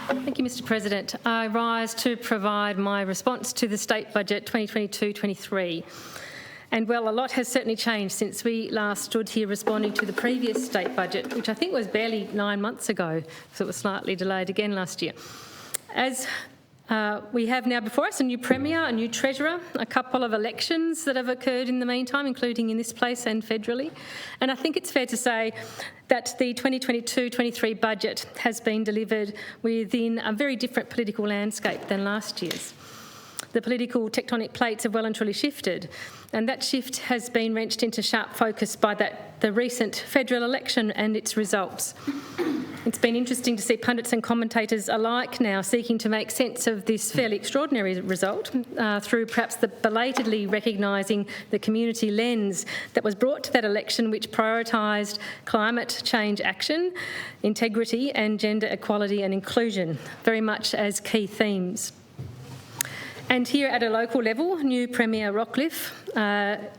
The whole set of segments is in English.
Thank you, Mr President. I rise to provide my response to the State Budget 2022-23. And well, a lot has certainly changed since we last stood here responding to the previous State Budget, which I think was barely 9 months ago, so it was slightly delayed again last year. As we have now before us a new Premier, a new Treasurer, a couple of elections that have occurred in the meantime, including in this place and federally. And I think it's fair to say that the 2022-23 budget has been delivered within a very different political landscape than last year's. The political tectonic plates have well and truly shifted, and that shift has been wrenched into sharp focus by the recent federal election and its results. It's been interesting to see pundits and commentators alike now seeking to make sense of this fairly extraordinary result through perhaps the belatedly recognising the community lens that was brought to that election, which prioritised climate change action, integrity and gender equality and inclusion, very much as key themes. And here at a local level, new Premier Rockliff,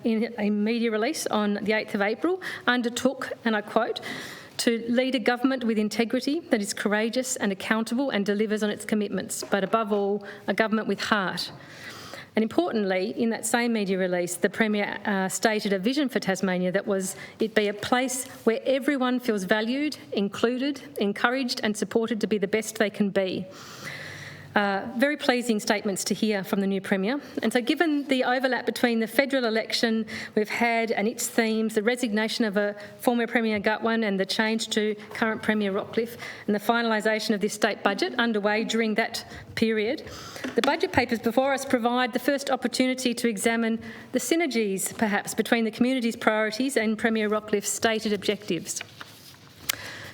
in a media release on the 8th of April, undertook, and I quote, to lead a government with integrity that is courageous and accountable and delivers on its commitments, but above all, a government with heart. And importantly, in that same media release, the Premier stated a vision for Tasmania that was it be a place where everyone feels valued, included, encouraged and supported to be the best they can be. Very pleasing statements to hear from the new Premier. And so given the overlap between the federal election we've had and its themes, the resignation of a former Premier Gutwein and the change to current Premier Rockliff and the finalisation of this state budget underway during that period, the budget papers before us provide the first opportunity to examine the synergies perhaps between the community's priorities and Premier Rockliff's stated objectives.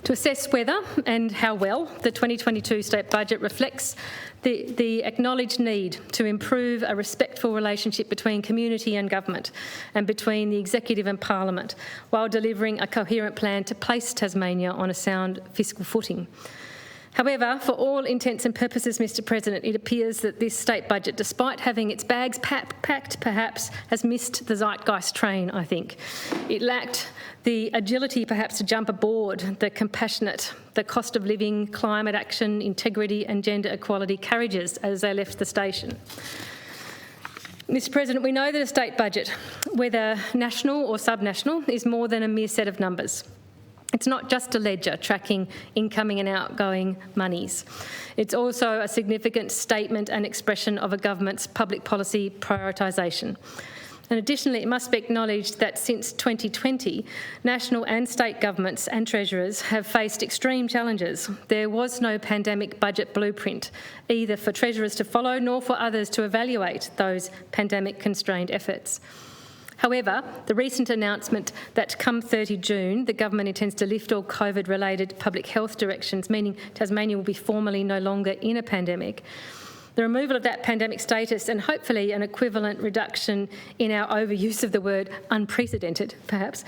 To assess whether and how well the 2022 state budget reflects the acknowledged need to improve a respectful relationship between community and government and between the executive and parliament, while delivering a coherent plan to place Tasmania on a sound fiscal footing. However, for all intents and purposes, Mr President, it appears that this state budget, despite having its bags packed perhaps, has missed the zeitgeist train, I think. It lacked the agility perhaps to jump aboard the compassionate, the cost of living, climate action, integrity and gender equality carriages as they left the station. Mr President, we know that a state budget, whether national or subnational, is more than a mere set of numbers. It's not just a ledger tracking incoming and outgoing monies. It's also a significant statement and expression of a government's public policy prioritisation. And additionally, it must be acknowledged that since 2020, national and state governments and treasurers have faced extreme challenges. There was no pandemic budget blueprint, either for treasurers to follow nor for others to evaluate those pandemic-constrained efforts. However, the recent announcement that come 30 June, the government intends to lift all COVID-related public health directions, meaning Tasmania will be formally no longer in a pandemic. The removal of that pandemic status and hopefully an equivalent reduction in our overuse of the word unprecedented, perhaps,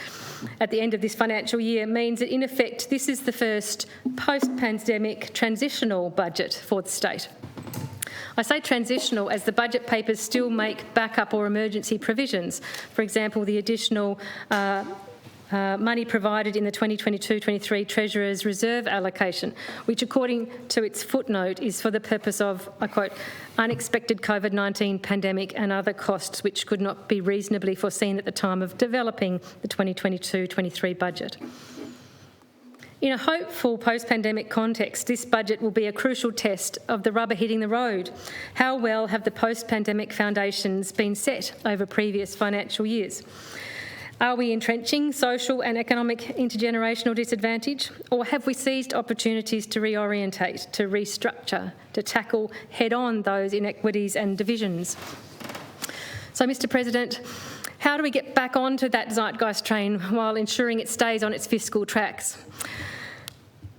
at the end of this financial year means that, in effect, this is the first post-pandemic transitional budget for the state. I say transitional as the budget papers still make backup or emergency provisions. For example, the additional money provided in the 2022-23 Treasurer's Reserve allocation, which according to its footnote is for the purpose of, I quote, unexpected COVID-19 pandemic and other costs which could not be reasonably foreseen at the time of developing the 2022-23 budget. In a hopeful post-pandemic context, this budget will be a crucial test of the rubber hitting the road. How well have the post-pandemic foundations been set over previous financial years? Are we entrenching social and economic intergenerational disadvantage, or have we seized opportunities to reorientate, to restructure, to tackle head-on those inequities and divisions? So, Mr President, how do we get back onto that zeitgeist train while ensuring it stays on its fiscal tracks?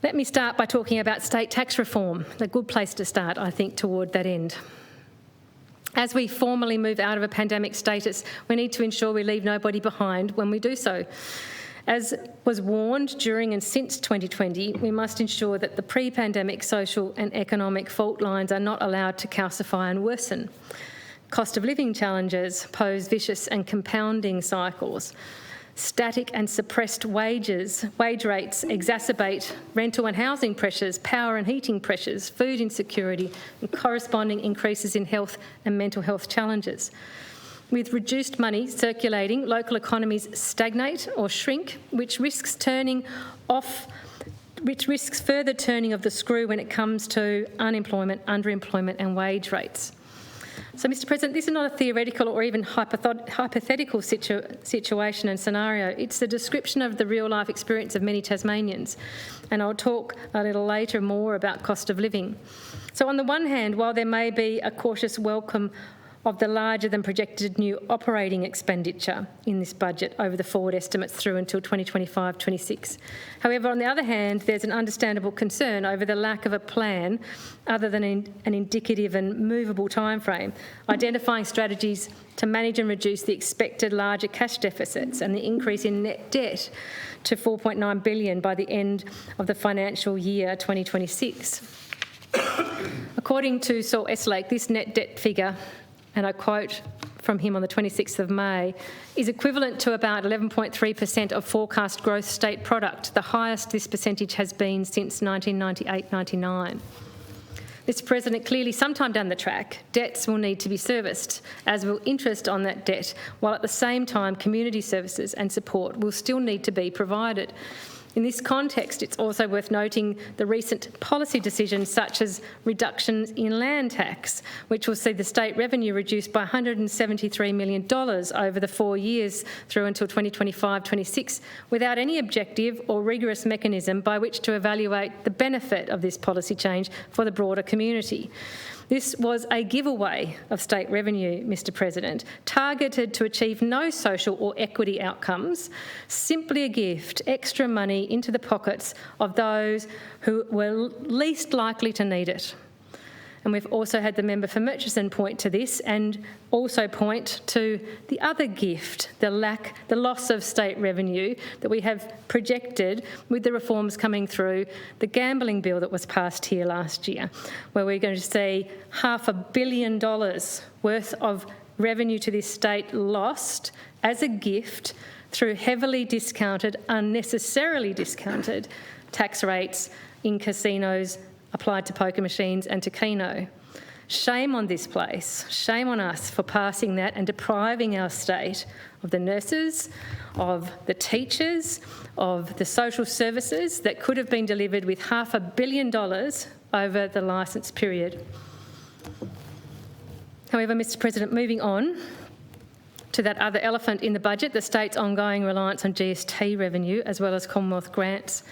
Let me start by talking about state tax reform, a good place to start, I think, toward that end. As we formally move out of a pandemic status, we need to ensure we leave nobody behind when we do so. As was warned during and since 2020, we must ensure that the pre-pandemic social and economic fault lines are not allowed to calcify and worsen. Cost of living challenges pose vicious and compounding cycles. Static and suppressed wage rates exacerbate rental and housing pressures, power and heating pressures, food insecurity, and corresponding increases in health and mental health challenges. With reduced money circulating, local economies stagnate or shrink, which risks further turning of the screw when it comes to unemployment, underemployment and wage rates. So, Mr President, this is not a theoretical or even hypothetical situation and scenario. It's a description of the real-life experience of many Tasmanians, and I'll talk a little later more about cost of living. So, on the one hand, while there may be a cautious welcome of the larger than projected new operating expenditure in this budget over the forward estimates through until 2025-26. However, on the other hand, there's an understandable concern over the lack of a plan other than an indicative and movable timeframe, identifying strategies to manage and reduce the expected larger cash deficits and the increase in net debt to $4.9 billion by the end of the financial year 2026. According to Saul Estlake, this net debt figure, and I quote from him on the 26th of May, is equivalent to about 11.3% of forecast gross state product, the highest this percentage has been since 1998-99. Mr President, clearly sometime down the track, debts will need to be serviced, as will interest on that debt, while at the same time community services and support will still need to be provided. In this context, it's also worth noting the recent policy decisions such as reductions in land tax, which will see the state revenue reduced by $173 million over the 4 years through until 2025-26, without any objective or rigorous mechanism by which to evaluate the benefit of this policy change for the broader community. This was a giveaway of state revenue, Mr President, targeted to achieve no social or equity outcomes, simply a gift, extra money into the pockets of those who were least likely to need it. And we've also had the member for Murchison point to this and also point to the other gift, the loss of state revenue that we have projected with the reforms coming through the gambling bill that was passed here last year, where we're going to see $500 million worth of revenue to this state lost as a gift through heavily discounted, unnecessarily discounted tax rates in casinos applied to poker machines and to Keno. Shame on this place, shame on us for passing that and depriving our state of the nurses, of the teachers, of the social services that could have been delivered with $500 million over the licence period. However, Mr President, moving on to that other elephant in the budget, the state's ongoing reliance on GST revenue as well as Commonwealth grants.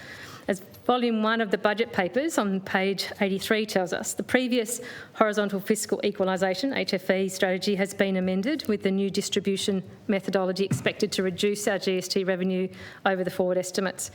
As Volume 1 of the budget papers on page 83 tells us, the previous horizontal fiscal equalisation, HFE, strategy has been amended with the new distribution methodology expected to reduce our GST revenue over the forward estimates.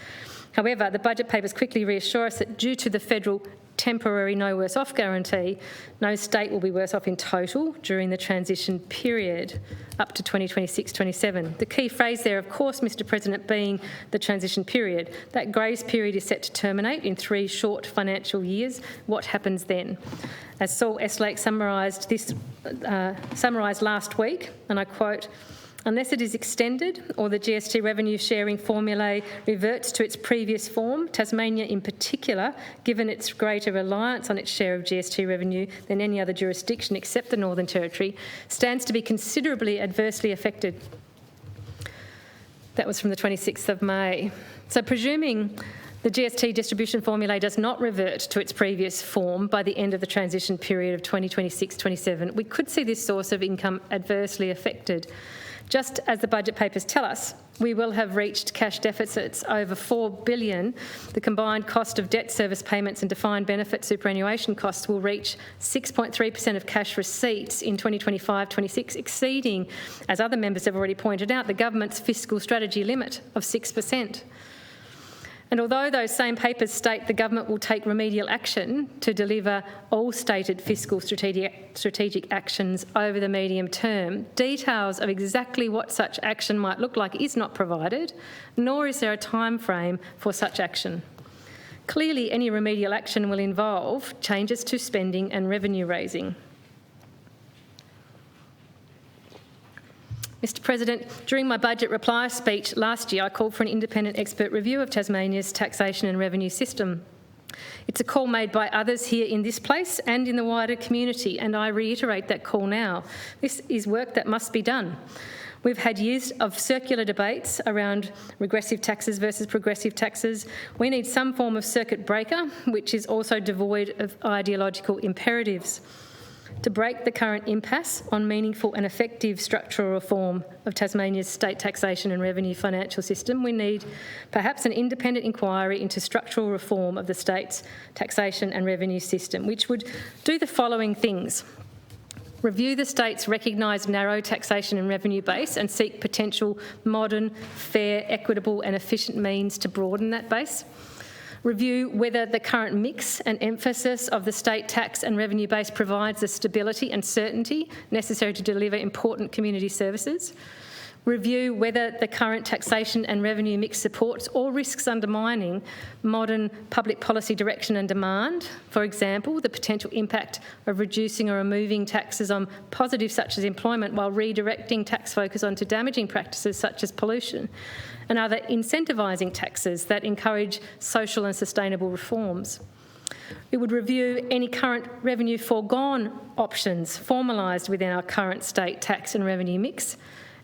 However, the budget papers quickly reassure us that due to the federal temporary no worse off guarantee, no state will be worse off in total during the transition period up to 2026-27. The key phrase there, of course, Mr President, being the transition period. That grace period is set to terminate in 3 short financial years. What happens then? As Saul Estlake summarised last week, and I quote, "Unless it is extended or the GST revenue sharing formulae reverts to its previous form, Tasmania in particular, given its greater reliance on its share of GST revenue than any other jurisdiction except the Northern Territory, stands to be considerably adversely affected." That was from the 26th of May. So presuming the GST distribution formulae does not revert to its previous form by the end of the transition period of 2026-27, we could see this source of income adversely affected. Just as the budget papers tell us, we will have reached cash deficits over $4 billion. The combined cost of debt service payments and defined benefit superannuation costs will reach 6.3% of cash receipts in 2025-26, exceeding, as other members have already pointed out, the government's fiscal strategy limit of 6%. And although those same papers state the government will take remedial action to deliver all stated fiscal strategic actions over the medium term, details of exactly what such action might look like is not provided, nor is there a time frame for such action. Clearly, any remedial action will involve changes to spending and revenue raising. Mr President, during my budget reply speech last year, I called for an independent expert review of Tasmania's taxation and revenue system. It's a call made by others here in this place and in the wider community, and I reiterate that call now. This is work that must be done. We've had years of circular debates around regressive taxes versus progressive taxes. We need some form of circuit breaker, which is also devoid of ideological imperatives. To break the current impasse on meaningful and effective structural reform of Tasmania's state taxation and revenue financial system, we need perhaps an independent inquiry into structural reform of the state's taxation and revenue system, which would do the following things. Review the state's recognised narrow taxation and revenue base and seek potential modern, fair, equitable and efficient means to broaden that base. Review whether the current mix and emphasis of the state tax and revenue base provides the stability and certainty necessary to deliver important community services. Review whether the current taxation and revenue mix supports or risks undermining modern public policy direction and demand. For example, the potential impact of reducing or removing taxes on positives such as employment while redirecting tax focus onto damaging practices such as pollution, and other incentivising taxes that encourage social and sustainable reforms. We would review any current revenue foregone options formalised within our current state tax and revenue mix,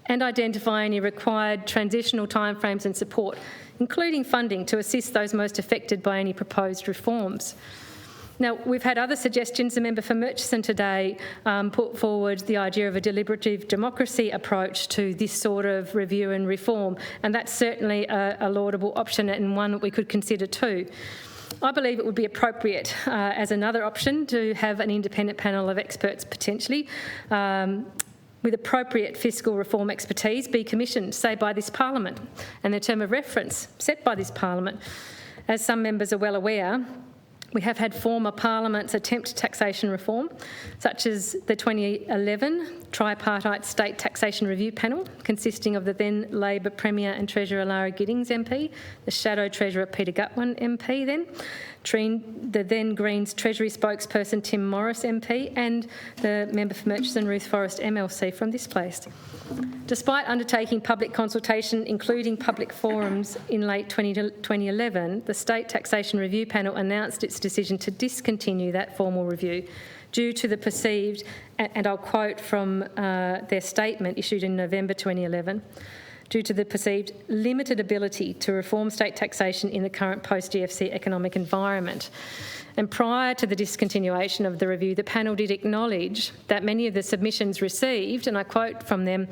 and identify any required transitional timeframes and support, including funding to assist those most affected by any proposed reforms. Now, we've had other suggestions. The member for Murchison today put forward the idea of a deliberative democracy approach to this sort of review and reform, and that's certainly a laudable option and one that we could consider too. I believe it would be appropriate as another option to have an independent panel of experts potentially with appropriate fiscal reform expertise be commissioned, say, by this parliament, and their term of reference set by this parliament. As some members are well aware, we have had former parliaments attempt taxation reform, such as the 2011 tripartite state taxation review panel, consisting of the then Labor Premier and Treasurer Lara Giddings MP, the Shadow Treasurer Peter Gutwein MP then, the then Greens Treasury spokesperson Tim Morris MP, and the member for Murchison Ruth Forrest MLC from this place. Despite undertaking public consultation, including public forums in late 2011, the State Taxation Review Panel announced its decision to discontinue that formal review due to the perceived, and I'll quote from their statement issued in November 2011, due to the perceived limited ability to reform state taxation in the current post-GFC economic environment. And prior to the discontinuation of the review, the panel did acknowledge that many of the submissions received, and I quote from them,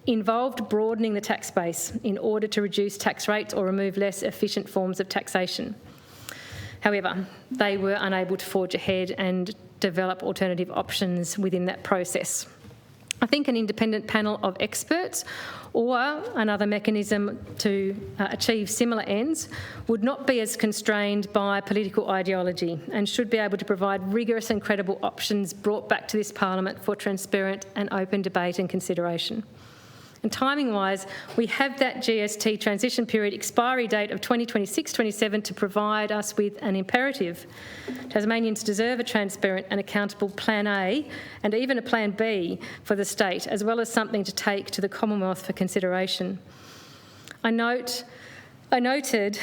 involved broadening the tax base in order to reduce tax rates or remove less efficient forms of taxation. However, they were unable to forge ahead and develop alternative options within that process. I think an independent panel of experts or another mechanism to achieve similar ends would not be as constrained by political ideology and should be able to provide rigorous and credible options brought back to this parliament for transparent and open debate and consideration. And timing-wise, we have that GST transition period expiry date of 2026-27 to provide us with an imperative. Tasmanians deserve a transparent and accountable Plan A and even a Plan B for the state, as well as something to take to the Commonwealth for consideration. I noted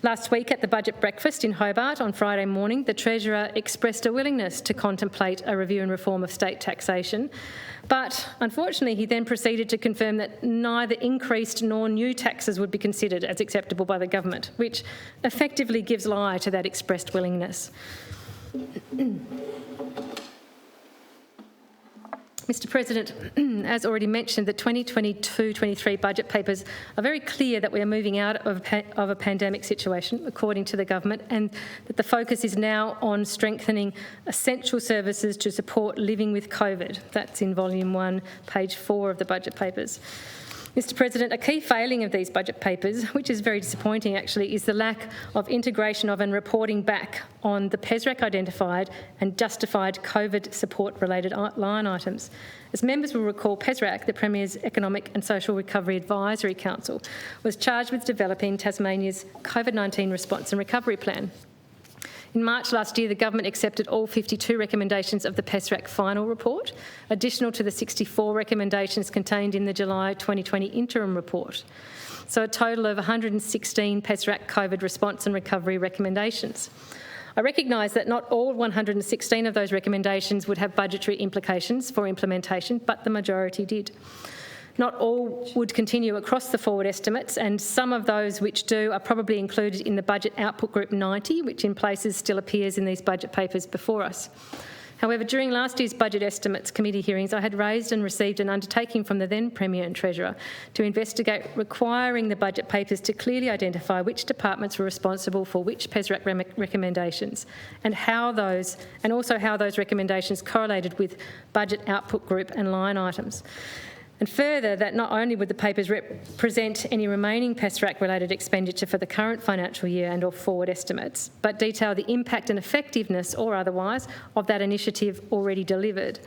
last week at the budget breakfast in Hobart on Friday morning, the Treasurer expressed a willingness to contemplate a review and reform of state taxation, but unfortunately he then proceeded to confirm that neither increased nor new taxes would be considered as acceptable by the government, which effectively gives lie to that expressed willingness. Mr President, as already mentioned, the 2022-23 budget papers are very clear that we are moving out of a pandemic situation, according to the government, and that the focus is now on strengthening essential services to support living with COVID. That's in Volume 1, page 4 of the budget papers. Mr President, a key failing of these budget papers, which is very disappointing actually, is the lack of integration of and reporting back on the PESRAC identified and justified COVID support-related line items. As members will recall, PESRAC, the Premier's Economic and Social Recovery Advisory Council, was charged with developing Tasmania's COVID-19 response and recovery plan. In March last year, the government accepted all 52 recommendations of the PESRAC final report, additional to the 64 recommendations contained in the July 2020 interim report. So a total of 116 PESRAC COVID response and recovery recommendations. I recognise that not all 116 of those recommendations would have budgetary implications for implementation, but the majority did. Not all would continue across the forward estimates, and some of those which do are probably included in the budget output group 90, which in places still appears in these budget papers before us. However, during last year's budget estimates committee hearings, I had raised and received an undertaking from the then Premier and Treasurer to investigate requiring the budget papers to clearly identify which departments were responsible for which PESRAC recommendations and also how those recommendations correlated with budget output group and line items. And further, that not only would the papers represent any remaining PESRAC-related expenditure for the current financial year and or forward estimates, but detail the impact and effectiveness, or otherwise, of that initiative already delivered.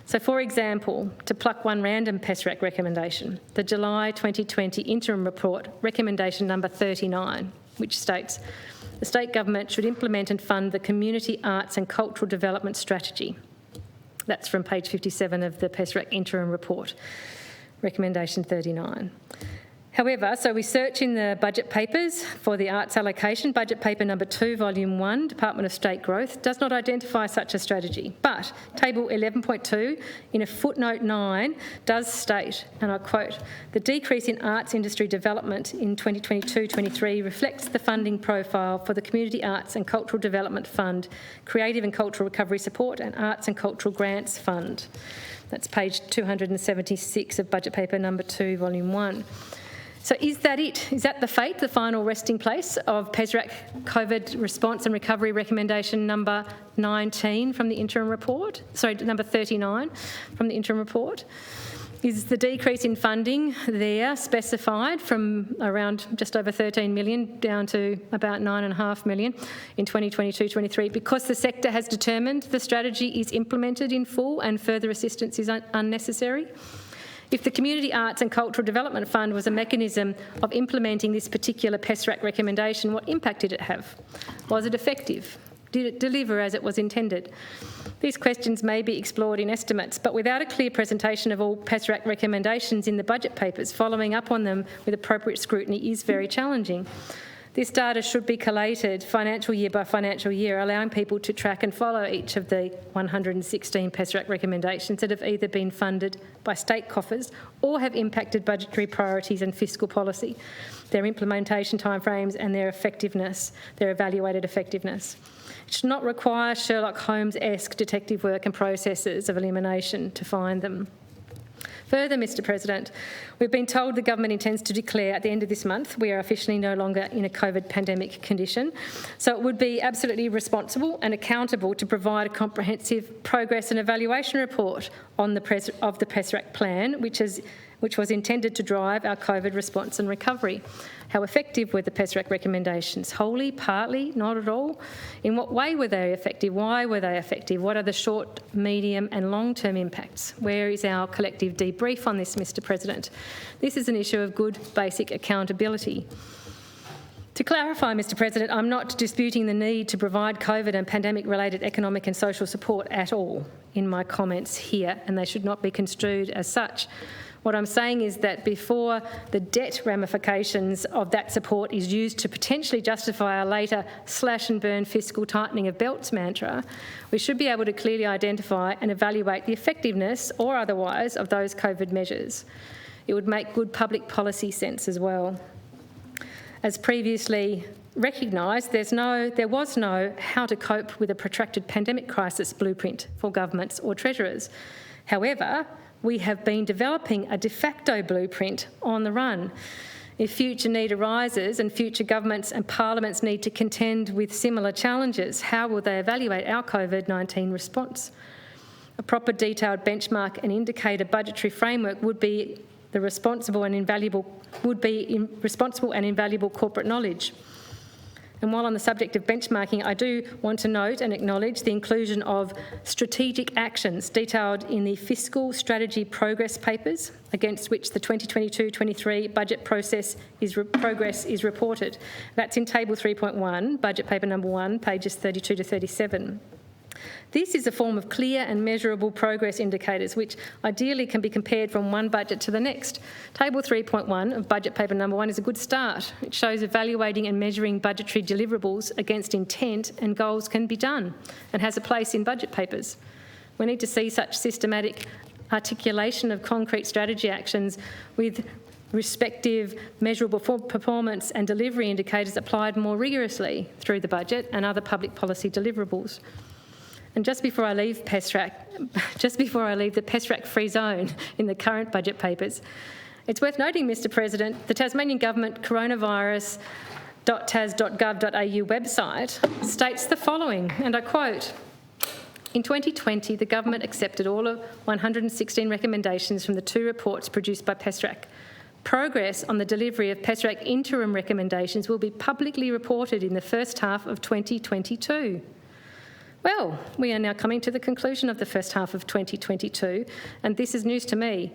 So, for example, to pluck one random PESRAC recommendation, the July 2020 interim report, recommendation number 39, which states, the state government should implement and fund the Community Arts and Cultural Development Strategy. That's from page 57 of the PESRAC interim report, recommendation 39. However, so we search in the budget papers for the arts allocation. Budget paper number 2, volume 1, Department of State Growth, does not identify such a strategy. But table 11.2 in a footnote 9 does state, and I quote, the decrease in arts industry development in 2022-23 reflects the funding profile for the Community Arts and Cultural Development Fund, Creative and Cultural Recovery Support and Arts and Cultural Grants Fund. That's page 276 of budget paper number 2, volume 1. So is that it? Is that the fate, the final resting place of PESRAC COVID response and recovery recommendation number 19 from the interim report? Sorry, number 39 from the interim report? Is the decrease in funding there specified from around just over 13 million down to about 9.5 million in 2022-23 because the sector has determined the strategy is implemented in full and further assistance is unnecessary? If the Community Arts and Cultural Development Fund was a mechanism of implementing this particular PESRAC recommendation, what impact did it have? Was it effective? Did it deliver as it was intended? These questions may be explored in estimates, but without a clear presentation of all PESRAC recommendations in the budget papers, following up on them with appropriate scrutiny is very challenging. This data should be collated financial year by financial year, allowing people to track and follow each of the 116 PESRAC recommendations that have either been funded by state coffers or have impacted budgetary priorities and fiscal policy, their implementation timeframes and their effectiveness, their evaluated effectiveness. It should not require Sherlock Holmes-esque detective work and processes of elimination to find them. Further, Mr President, we've been told the government intends to declare at the end of this month we are officially no longer in a COVID pandemic condition. So it would be absolutely responsible and accountable to provide a comprehensive progress and evaluation report on the PESRAC plan, which was intended to drive our COVID response and recovery. How effective were the PESRAC recommendations? Wholly, partly, not at all? In what way were they effective? Why were they effective? What are the short, medium and long-term impacts? Where is our collective debrief on this, Mr President? This is an issue of good basic accountability. To clarify, Mr President, I'm not disputing the need to provide COVID and pandemic-related economic and social support at all in my comments here, and they should not be construed as such. What I'm saying is that before the debt ramifications of that support is used to potentially justify a later slash and burn fiscal tightening of belts mantra, we should be able to clearly identify and evaluate the effectiveness or otherwise of those COVID measures. It would make good public policy sense as well. As previously recognised, there was no how to cope with a protracted pandemic crisis blueprint for governments or treasurers. However, we have been developing a de facto blueprint on the run. If future need arises and future governments and parliaments need to contend with similar challenges, how will they evaluate our COVID-19 response? A proper detailed benchmark and indicator budgetary framework would be responsible and invaluable corporate knowledge. And while on the subject of benchmarking, I do want to note and acknowledge the inclusion of strategic actions detailed in the Fiscal Strategy Progress Papers, against which the 2022-23 budget progress is reported. That's in Table 3.1, Budget Paper number 1, pages 32 to 37. This is a form of clear and measurable progress indicators which ideally can be compared from one budget to the next. Table 3.1 of Budget Paper number 1 is a good start. It shows evaluating and measuring budgetary deliverables against intent and goals can be done and has a place in budget papers. We need to see such systematic articulation of concrete strategy actions with respective measurable performance and delivery indicators applied more rigorously through the budget and other public policy deliverables. And just before I leave the PESRAC-free zone in the current budget papers, it's worth noting, Mr President, the Tasmanian Government coronavirus.tas.gov.au website states the following, and I quote, "In 2020, the Government accepted all of 116 recommendations from the 2 reports produced by PESRAC. Progress on the delivery of PESRAC interim recommendations will be publicly reported in the first half of 2022. Well, we are now coming to the conclusion of the first half of 2022, and this is news to me.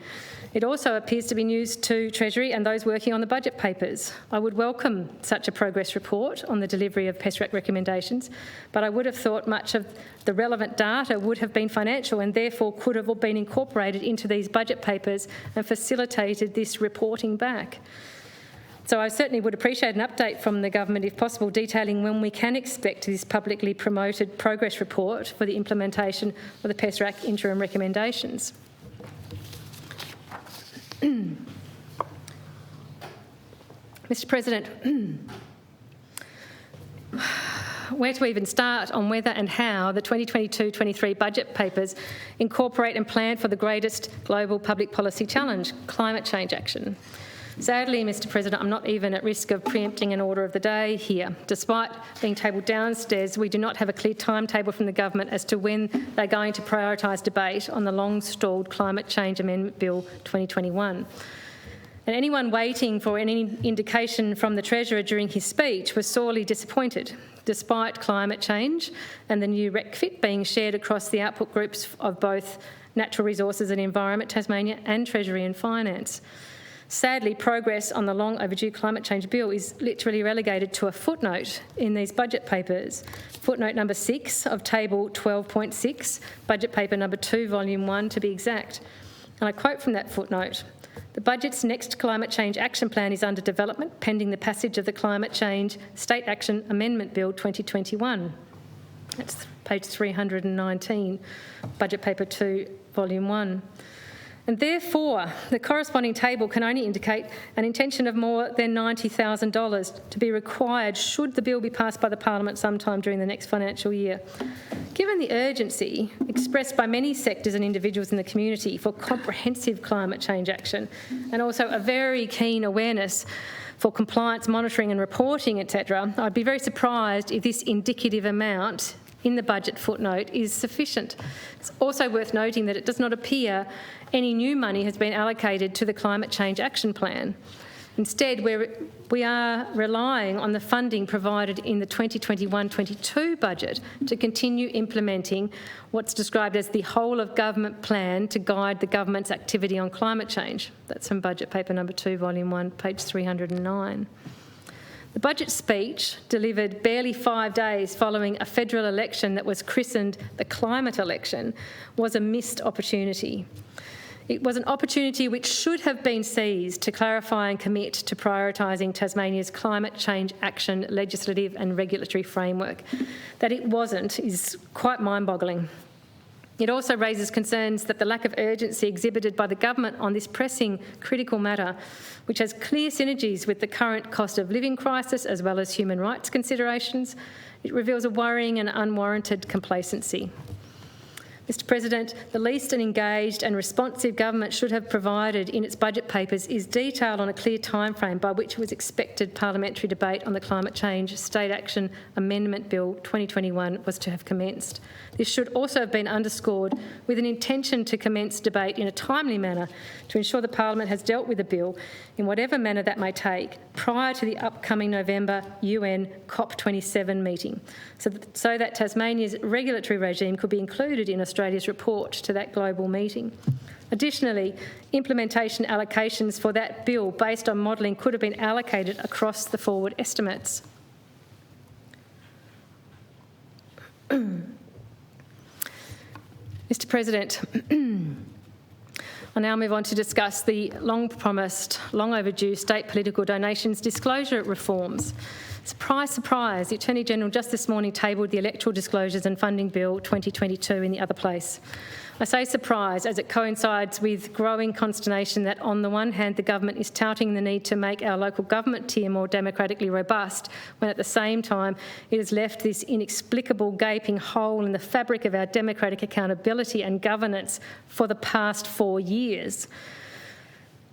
It also appears to be news to Treasury and those working on the budget papers. I would welcome such a progress report on the delivery of PESRAC recommendations, but I would have thought much of the relevant data would have been financial and therefore could have been incorporated into these budget papers and facilitated this reporting back. So I certainly would appreciate an update from the government, if possible, detailing when we can expect this publicly promoted progress report for the implementation of the PESRAC interim recommendations." Mr President, where to even start on whether and how the 2022-23 budget papers incorporate and plan for the greatest global public policy challenge, climate change action? Sadly, Mr President, I'm not even at risk of preempting an order of the day here. Despite being tabled downstairs, we do not have a clear timetable from the government as to when they're going to prioritise debate on the long-stalled Climate Change Amendment Bill 2021. And anyone waiting for any indication from the Treasurer during his speech was sorely disappointed, despite climate change and the new RECFIT being shared across the output groups of both Natural Resources and Environment Tasmania and Treasury and Finance. Sadly, progress on the long overdue climate change bill is literally relegated to a footnote in these budget papers. Footnote number 6 of table 12.6, budget paper number 2, volume 1 to be exact. And I quote from that footnote, "The budget's next climate change action plan is under development pending the passage of the Climate Change State Action Amendment Bill 2021. That's page 319, budget paper 2, volume 1. And therefore, the corresponding table can only indicate an intention of more than $90,000 to be required should the bill be passed by the Parliament sometime during the next financial year. Given the urgency expressed by many sectors and individuals in the community for comprehensive climate change action, and also a very keen awareness for compliance, monitoring and reporting, etc., I'd be very surprised if this indicative amount in the budget footnote is sufficient. It's also worth noting that it does not appear any new money has been allocated to the Climate Change Action Plan. Instead, we are relying on the funding provided in the 2021-22 budget to continue implementing what's described as the whole of government plan to guide the government's activity on climate change. That's from budget paper number 2, volume 1, page 309. The budget speech, delivered barely 5 days following a federal election that was christened the climate election, was a missed opportunity. It was an opportunity which should have been seized to clarify and commit to prioritising Tasmania's climate change action legislative and regulatory framework. That it wasn't is quite mind-boggling. It also raises concerns that the lack of urgency exhibited by the government on this pressing, critical matter, which has clear synergies with the current cost of living crisis as well as human rights considerations, it reveals a worrying and unwarranted complacency. Mr President, the least an engaged and responsive government should have provided in its budget papers is detail on a clear timeframe by which it was expected parliamentary debate on the Climate Change State Action Amendment Bill 2021 was to have commenced. This should also have been underscored with an intention to commence debate in a timely manner to ensure the Parliament has dealt with the bill in whatever manner that may take prior to the upcoming November UN COP27 meeting, so that Tasmania's regulatory regime could be included in Australia's report to that global meeting. Additionally, implementation allocations for that bill based on modelling could have been allocated across the forward estimates. Mr President, I now move on to discuss the long-promised, long-overdue state political donations disclosure reforms. Surprise, surprise, the Attorney-General just this morning tabled the Electoral Disclosures and Funding Bill 2022 in the other place. I say surprise as it coincides with growing consternation that on the one hand the government is touting the need to make our local government tier more democratically robust, when at the same time it has left this inexplicable gaping hole in the fabric of our democratic accountability and governance for the past 4 years,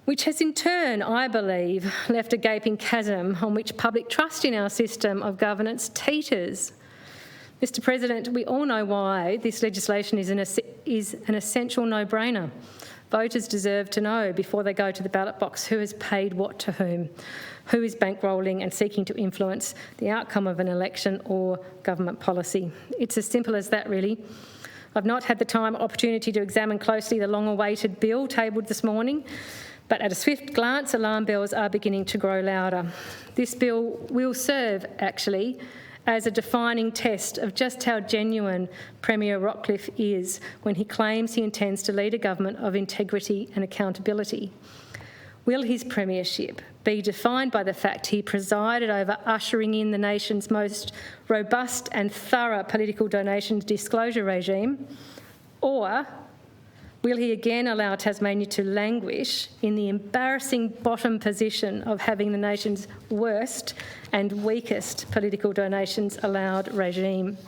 which has in turn, I believe, left a gaping chasm on which public trust in our system of governance teeters. Mr President, we all know why this legislation is an essential no-brainer. Voters deserve to know before they go to the ballot box who has paid what to whom, who is bankrolling and seeking to influence the outcome of an election or government policy. It's as simple as that, really. I've not had the time or opportunity to examine closely the long-awaited bill tabled this morning, but at a swift glance, alarm bells are beginning to grow louder. This bill will serve, actually, as a defining test of just how genuine Premier Rockcliffe is when he claims he intends to lead a government of integrity and accountability. Will his premiership be defined by the fact he presided over ushering in the nation's most robust and thorough political donations disclosure regime, or will he again allow Tasmania to languish in the embarrassing bottom position of having the nation's worst and weakest political donations allowed regime?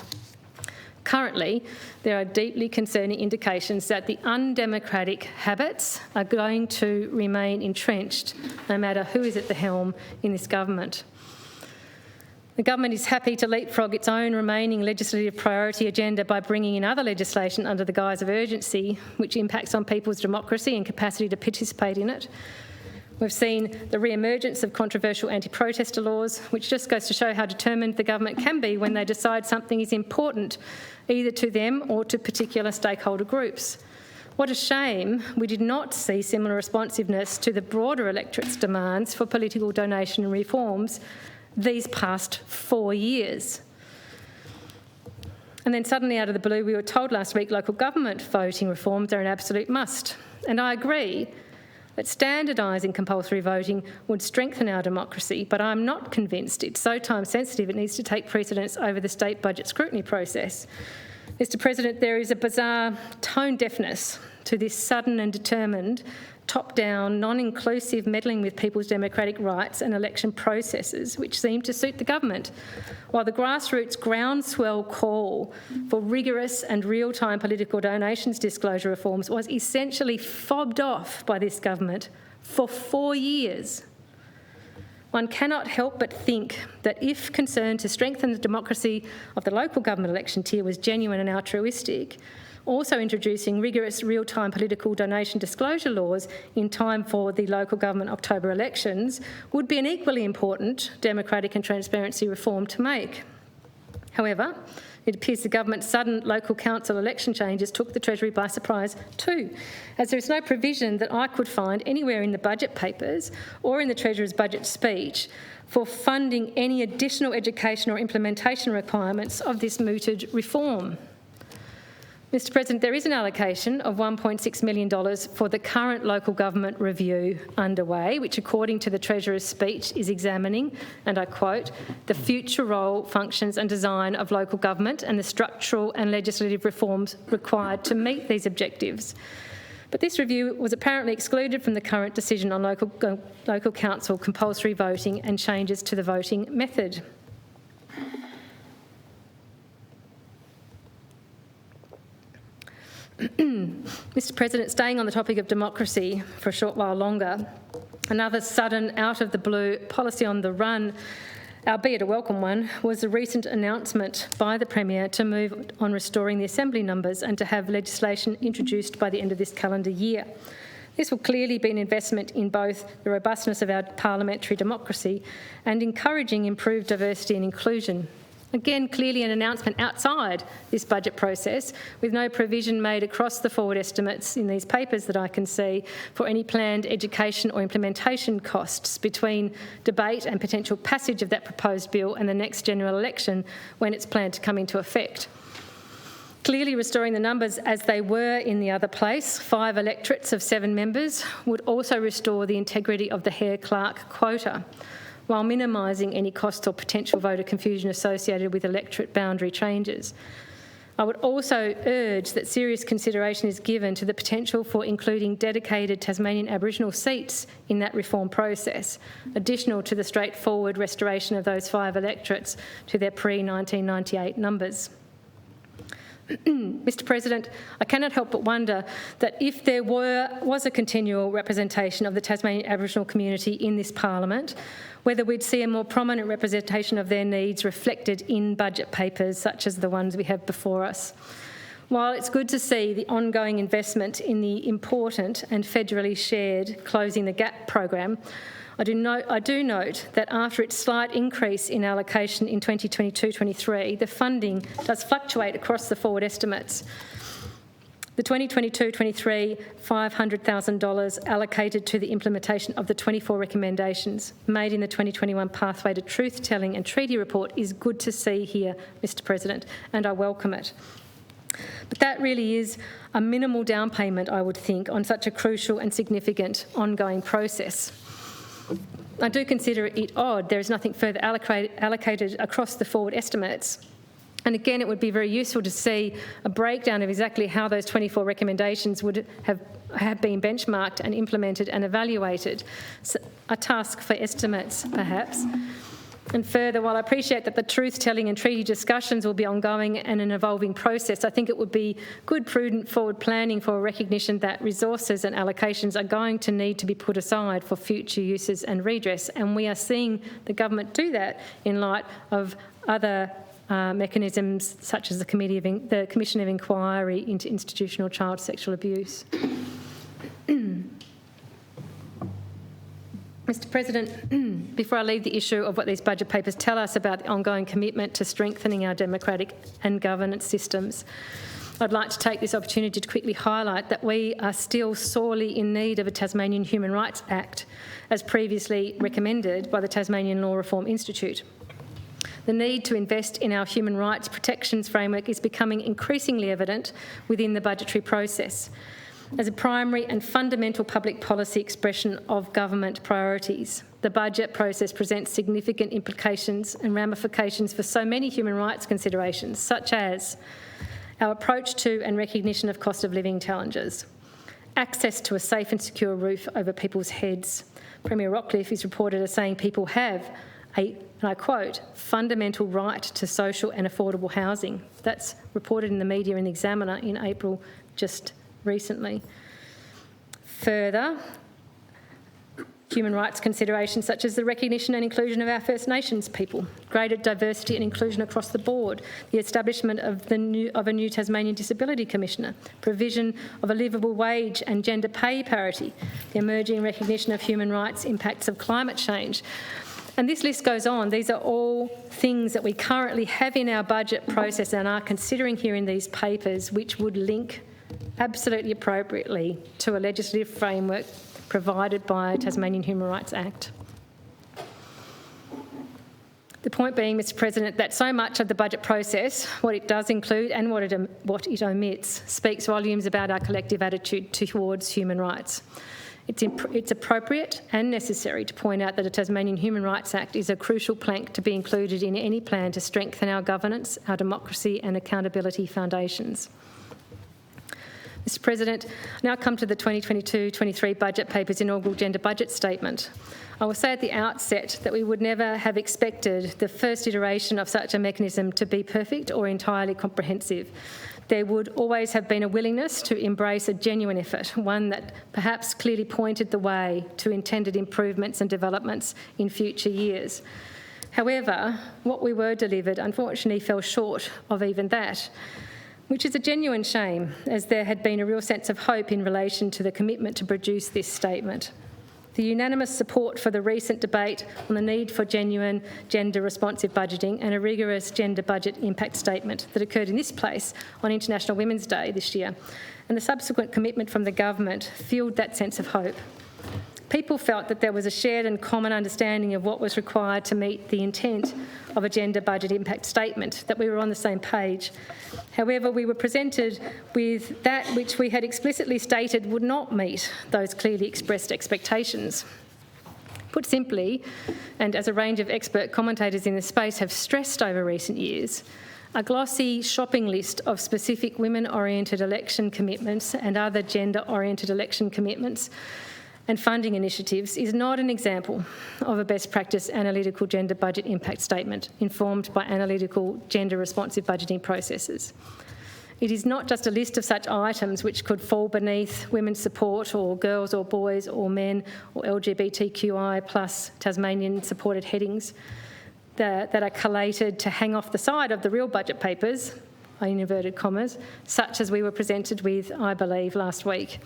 Currently, there are deeply concerning indications that the undemocratic habits are going to remain entrenched no matter who is at the helm in this government. The government is happy to leapfrog its own remaining legislative priority agenda by bringing in other legislation under the guise of urgency, which impacts on people's democracy and capacity to participate in it. We've seen the re-emergence of controversial anti-protester laws, which just goes to show how determined the government can be when they decide something is important, either to them or to particular stakeholder groups. What a shame we did not see similar responsiveness to the broader electorate's demands for political donation reforms these past 4 years. And then suddenly out of the blue we were told last week local government voting reforms are an absolute must. And I agree that standardising compulsory voting would strengthen our democracy, but I'm not convinced it's so time sensitive it needs to take precedence over the state budget scrutiny process. Mr President, there is a bizarre tone deafness to this sudden and determined top-down, non-inclusive meddling with people's democratic rights and election processes, which seem to suit the government, while the grassroots groundswell call for rigorous and real-time political donations disclosure reforms was essentially fobbed off by this government for 4 years. One cannot help but think that if concern to strengthen the democracy of the local government election tier was genuine and altruistic, also introducing rigorous real-time political donation disclosure laws in time for the local government October elections would be an equally important democratic and transparency reform to make. However, it appears the government's sudden local council election changes took the Treasury by surprise too, as there is no provision that I could find anywhere in the budget papers or in the Treasurer's budget speech for funding any additional education or implementation requirements of this mooted reform. Mr President, there is an allocation of $1.6 million for the current local government review underway, which according to the Treasurer's speech is examining, and I quote, the future role, functions and design of local government and the structural and legislative reforms required to meet these objectives. But this review was apparently excluded from the current decision on local council compulsory voting and changes to the voting method. Mr. President, staying on the topic of democracy for a short while longer, another sudden, out-of-the-blue policy on the run, albeit a welcome one, was the recent announcement by the Premier to move on restoring the Assembly numbers and to have legislation introduced by the end of this calendar year. This will clearly be an investment in both the robustness of our parliamentary democracy and encouraging improved diversity and inclusion. Again, clearly an announcement outside this budget process, with no provision made across the forward estimates in these papers that I can see for any planned education or implementation costs between debate and potential passage of that proposed bill and the next general election when it's planned to come into effect. Clearly restoring the numbers as they were in the other place, 5 electorates of 7 members, would also restore the integrity of the Hare-Clark quota, while minimising any cost or potential voter confusion associated with electorate boundary changes. I would also urge that serious consideration is given to the potential for including dedicated Tasmanian Aboriginal seats in that reform process, additional to the straightforward restoration of those 5 electorates to their pre-1998 numbers. Mr. President, I cannot help but wonder that if there was a continual representation of the Tasmanian Aboriginal community in this Parliament, whether we'd see a more prominent representation of their needs reflected in budget papers such as the ones we have before us. While it's good to see the ongoing investment in the important and federally shared Closing the Gap program, I do note that after its slight increase in allocation in 2022-23, the funding does fluctuate across the forward estimates. The 2022-23 $500,000 allocated to the implementation of the 24 recommendations made in the 2021 Pathway to Truth-Telling and Treaty Report is good to see here, Mr. President, and I welcome it. But that really is a minimal down payment, I would think, on such a crucial and significant ongoing process. I do consider it odd there is nothing further allocated across the forward estimates. And again, it would be very useful to see a breakdown of exactly how those 24 recommendations would have been benchmarked and implemented and evaluated. So a task for estimates, perhaps. And further, while I appreciate that the truth-telling and treaty discussions will be ongoing and an evolving process, I think it would be good, prudent forward planning for a recognition that resources and allocations are going to need to be put aside for future uses and redress. And we are seeing the government do that in light of other mechanisms such as the Commission of Inquiry into Institutional Child Sexual Abuse. Mr. President, before I leave the issue of what these budget papers tell us about the ongoing commitment to strengthening our democratic and governance systems, I'd like to take this opportunity to quickly highlight that we are still sorely in need of a Tasmanian Human Rights Act, as previously recommended by the Tasmanian Law Reform Institute. The need to invest in our human rights protections framework is becoming increasingly evident within the budgetary process as a primary and fundamental public policy expression of government priorities. The budget process presents significant implications and ramifications for so many human rights considerations, such as our approach to and recognition of cost of living challenges, access to a safe and secure roof over people's heads. Premier Rockcliffe is reported as saying people have and I quote, fundamental right to social and affordable housing. That's reported in the media in the Examiner in April just recently. Further, human rights considerations such as the recognition and inclusion of our First Nations people, greater diversity and inclusion across the board, the establishment of a new Tasmanian Disability Commissioner, provision of a livable wage and gender pay parity, the emerging recognition of human rights impacts of climate change. And this list goes on. These are all things that we currently have in our budget process and are considering here in these papers, which would link absolutely appropriately to a legislative framework provided by Tasmanian Human Rights Act. The point being, Mr. President, that so much of the budget process, what it does include and what it omits, speaks volumes about our collective attitude towards human rights. It's appropriate and necessary to point out that a Tasmanian Human Rights Act is a crucial plank to be included in any plan to strengthen our governance, our democracy and accountability foundations. Mr. President, I now come to the 2022-23 budget paper's inaugural gender budget statement. I will say at the outset that we would never have expected the first iteration of such a mechanism to be perfect or entirely comprehensive. there would always have been a willingness to embrace a genuine effort, one that perhaps clearly pointed the way to intended improvements and developments in future years. However, what we were delivered unfortunately fell short of even that, which is a genuine shame, as there had been a real sense of hope in relation to the commitment to produce this statement. The unanimous support for the recent debate on the need for genuine gender-responsive budgeting and a rigorous gender budget impact statement that occurred in this place on International Women's Day this year, and the subsequent commitment from the government fueled that sense of hope. People felt that there was a shared and common understanding of what was required to meet the intent of a gender budget impact statement, that we were on the same page. However, we were presented with that which we had explicitly stated would not meet those clearly expressed expectations. Put simply, and as a range of expert commentators in the space have stressed over recent years, a glossy shopping list of specific women-oriented election commitments and other gender-oriented election commitments and funding initiatives is not an example of a best practice analytical gender budget impact statement informed by analytical gender responsive budgeting processes. It is not just a list of such items which could fall beneath women's support or girls or boys or men or LGBTQI plus Tasmanian supported headings that are collated to hang off the side of the real budget papers, in inverted commas, such as we were presented with, I believe, last week.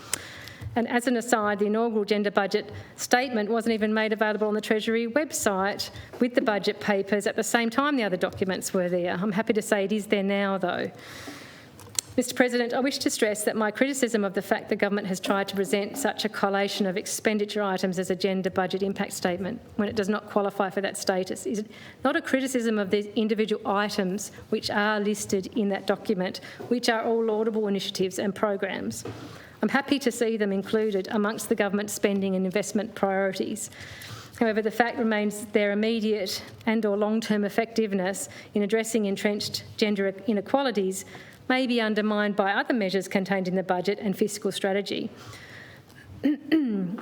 And as an aside, the inaugural gender budget statement wasn't even made available on the Treasury website with the budget papers at the same time the other documents were there. I'm happy to say it is there now, though. Mr President, I wish to stress that my criticism of the fact the government has tried to present such a collation of expenditure items as a gender budget impact statement when it does not qualify for that status is not a criticism of the individual items which are listed in that document, which are all laudable initiatives and programs. I'm happy to see them included amongst the government's spending and investment priorities. However, the fact remains their immediate and or long-term effectiveness in addressing entrenched gender inequalities may be undermined by other measures contained in the budget and fiscal strategy.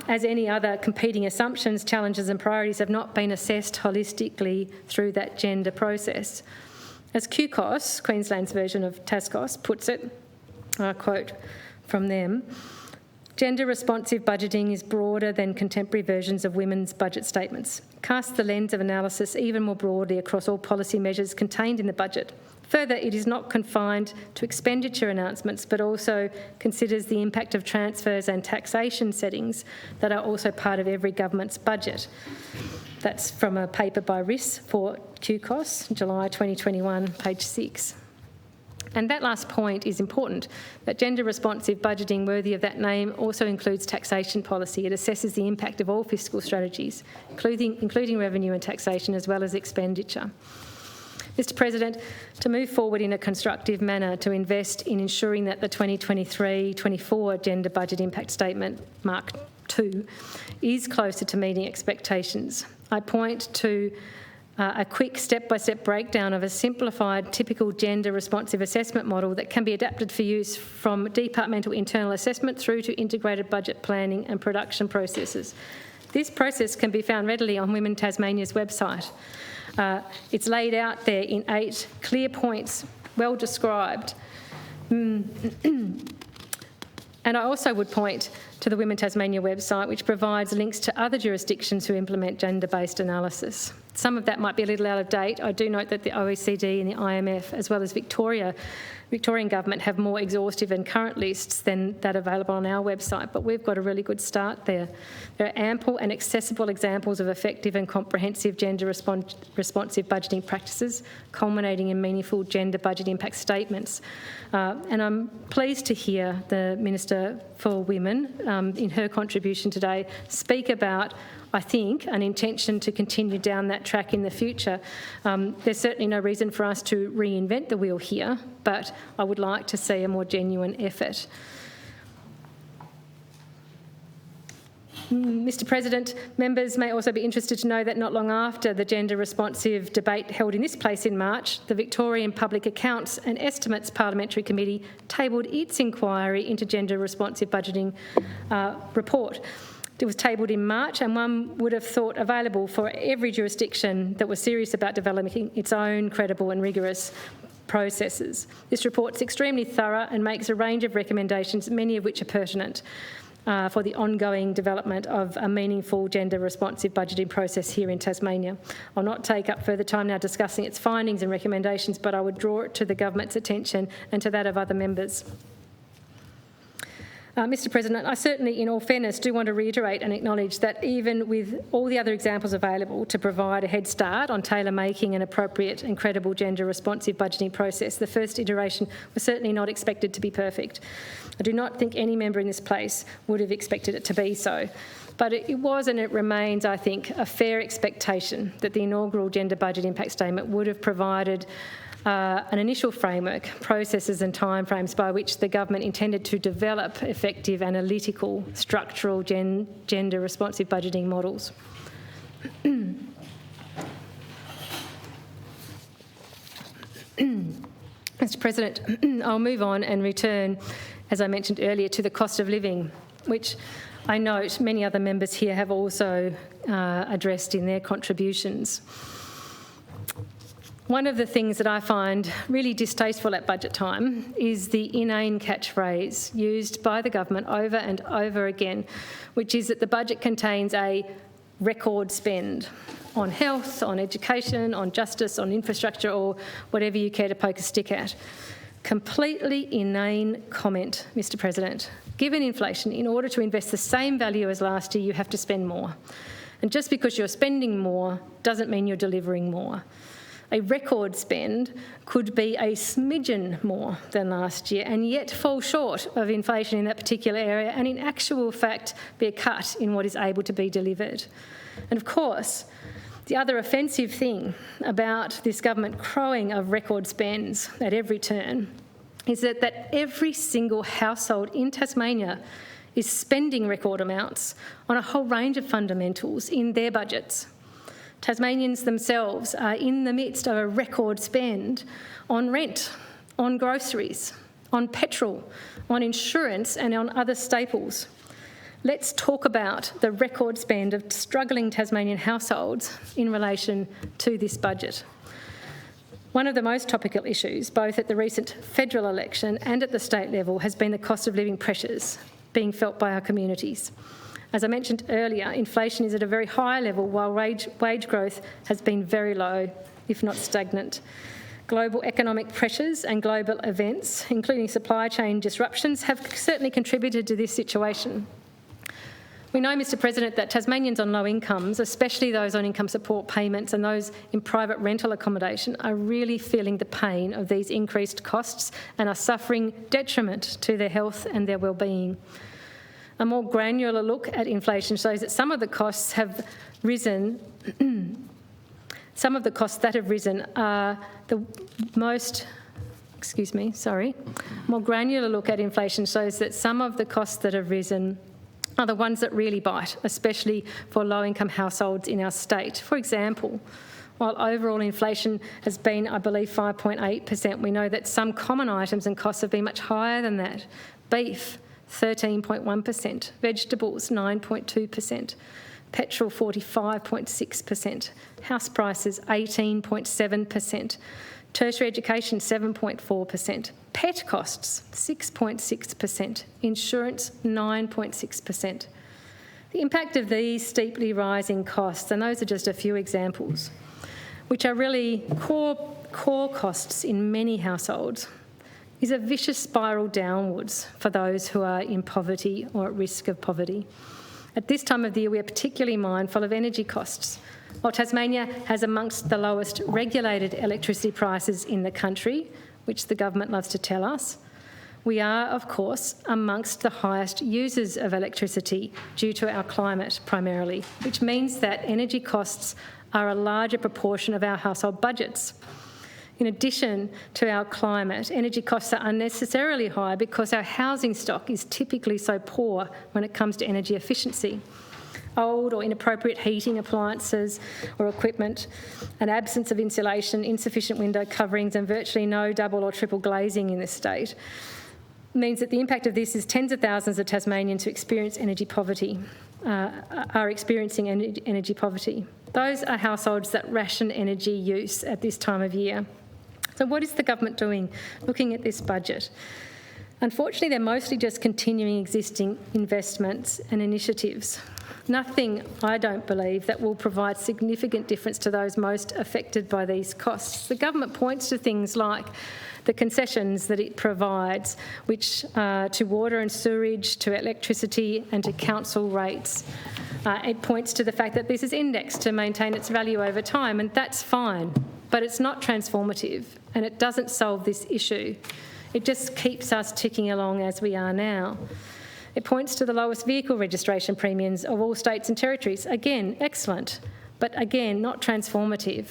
As any other competing assumptions, challenges and priorities have not been assessed holistically through that gender process. As QCOS, Queensland's version of TASCOS, puts it, I quote from them, gender-responsive budgeting is broader than contemporary versions of women's budget statements. Casts the lens of analysis even more broadly across all policy measures contained in the budget. Further, it is not confined to expenditure announcements, but also considers the impact of transfers and taxation settings that are also part of every government's budget. That's from a paper by RIS for QCOS, July 2021, page 6. And that last point is important, that gender-responsive budgeting worthy of that name also includes taxation policy. It assesses the impact of all fiscal strategies, including revenue and taxation, as well as expenditure. Mr President, to move forward in a constructive manner to invest in ensuring that the 2023-24 Gender Budget Impact Statement, Mark II, is closer to meeting expectations, I point to a quick step-by-step breakdown of a simplified typical gender-responsive assessment model that can be adapted for use from departmental internal assessment through to integrated budget planning and production processes. This process can be found readily on Women Tasmania's website. It's laid out there in 8 clear points, well described. And I also would point to the Women Tasmania website, which provides links to other jurisdictions who implement gender-based analysis. Some of that might be a little out of date. I do note that the OECD and the IMF, as well as Victorian Government, have more exhaustive and current lists than that available on our website, but we've got a really good start there. There are ample and accessible examples of effective and comprehensive gender-responsive budgeting practices, culminating in meaningful gender budget impact statements. And I'm pleased to hear the Minister for Women, in her contribution today, speak about, I think, an intention to continue down that track in the future. There's certainly no reason for us to reinvent the wheel here, but I would like to see a more genuine effort. Mr President, members may also be interested to know that not long after the gender-responsive debate held in this place in March, the Victorian Public Accounts and Estimates Parliamentary Committee tabled its inquiry into gender-responsive budgeting report. It was tabled in March, and one would have thought available for every jurisdiction that was serious about developing its own credible and rigorous processes. This report's extremely thorough and makes a range of recommendations, many of which are pertinent for the ongoing development of a meaningful gender-responsive budgeting process here in Tasmania. I'll not take up further time now discussing its findings and recommendations, but I would draw it to the government's attention and to that of other members. Mr President, I certainly, in all fairness, do want to reiterate and acknowledge that even with all the other examples available to provide a head start on tailor-making an appropriate and credible gender-responsive budgeting process, the first iteration was certainly not expected to be perfect. I do not think any member in this place would have expected it to be so. But it was and it remains, I think, a fair expectation that the inaugural Gender Budget Impact Statement would have provided an initial framework, processes and timeframes by which the government intended to develop effective analytical, structural, gender-responsive budgeting models. Mr President, I'll move on and return, as I mentioned earlier, to the cost of living, which I note many other members here have also addressed in their contributions. One of the things that I find really distasteful at budget time is the inane catchphrase used by the government over and over again, which is that the budget contains a record spend on health, on education, on justice, on infrastructure, or whatever you care to poke a stick at. Completely inane comment, Mr President. Given inflation, in order to invest the same value as last year, you have to spend more. And just because you're spending more doesn't mean you're delivering more. A record spend could be a smidgen more than last year and yet fall short of inflation in that particular area and in actual fact be a cut in what is able to be delivered. And of course, the other offensive thing about this government crowing of record spends at every turn is that every single household in Tasmania is spending record amounts on a whole range of fundamentals in their budgets. Tasmanians themselves are in the midst of a record spend on rent, on groceries, on petrol, on insurance and on other staples. Let's talk about the record spend of struggling Tasmanian households in relation to this budget. One of the most topical issues, both at the recent federal election and at the state level, has been the cost of living pressures being felt by our communities. As I mentioned earlier, inflation is at a very high level while wage growth has been very low, if not stagnant. Global economic pressures and global events, including supply chain disruptions, have certainly contributed to this situation. We know, Mr President, that Tasmanians on low incomes, especially those on income support payments and those in private rental accommodation, are really feeling the pain of these increased costs and are suffering detriment to their health and their well-being. A more granular look at inflation shows that some of the costs have risen. Some of the costs that have risen are the most. More granular look at inflation shows that some of the costs that have risen are the ones that really bite, especially for low-income households in our state. For example, while overall inflation has been, I believe, 5.8%, we know that some common items and costs have been much higher than that. Beef, 13.1%, vegetables 9.2%, petrol 45.6%, house prices 18.7%, tertiary education 7.4%, pet costs 6.6%, insurance 9.6%. The impact of these steeply rising costs, and those are just a few examples, which are really core costs in many households, is a vicious spiral downwards for those who are in poverty or at risk of poverty. At this time of the year, we are particularly mindful of energy costs. While Tasmania has amongst the lowest regulated electricity prices in the country, which the government loves to tell us, we are, of course, amongst the highest users of electricity due to our climate primarily, which means that energy costs are a larger proportion of our household budgets. In addition to our climate, energy costs are unnecessarily high because our housing stock is typically so poor when it comes to energy efficiency. Old or inappropriate heating appliances or equipment, an absence of insulation, insufficient window coverings and virtually no double or triple glazing in this state means that the impact of this is tens of thousands of Tasmanians who experience energy poverty, are experiencing energy poverty. Those are households that ration energy use at this time of year. So what is the government doing looking at this budget? Unfortunately, they're mostly just continuing existing investments and initiatives. Nothing, I don't believe, that will provide significant difference to those most affected by these costs. The government points to things like the concessions that it provides, which to water and sewerage, to electricity and to council rates. It points to the fact that this is indexed to maintain its value over time, and that's fine, but it's not transformative and it doesn't solve this issue. It just keeps us ticking along as we are now. It points to the lowest vehicle registration premiums of all states and territories. Again, excellent, but again, not transformative.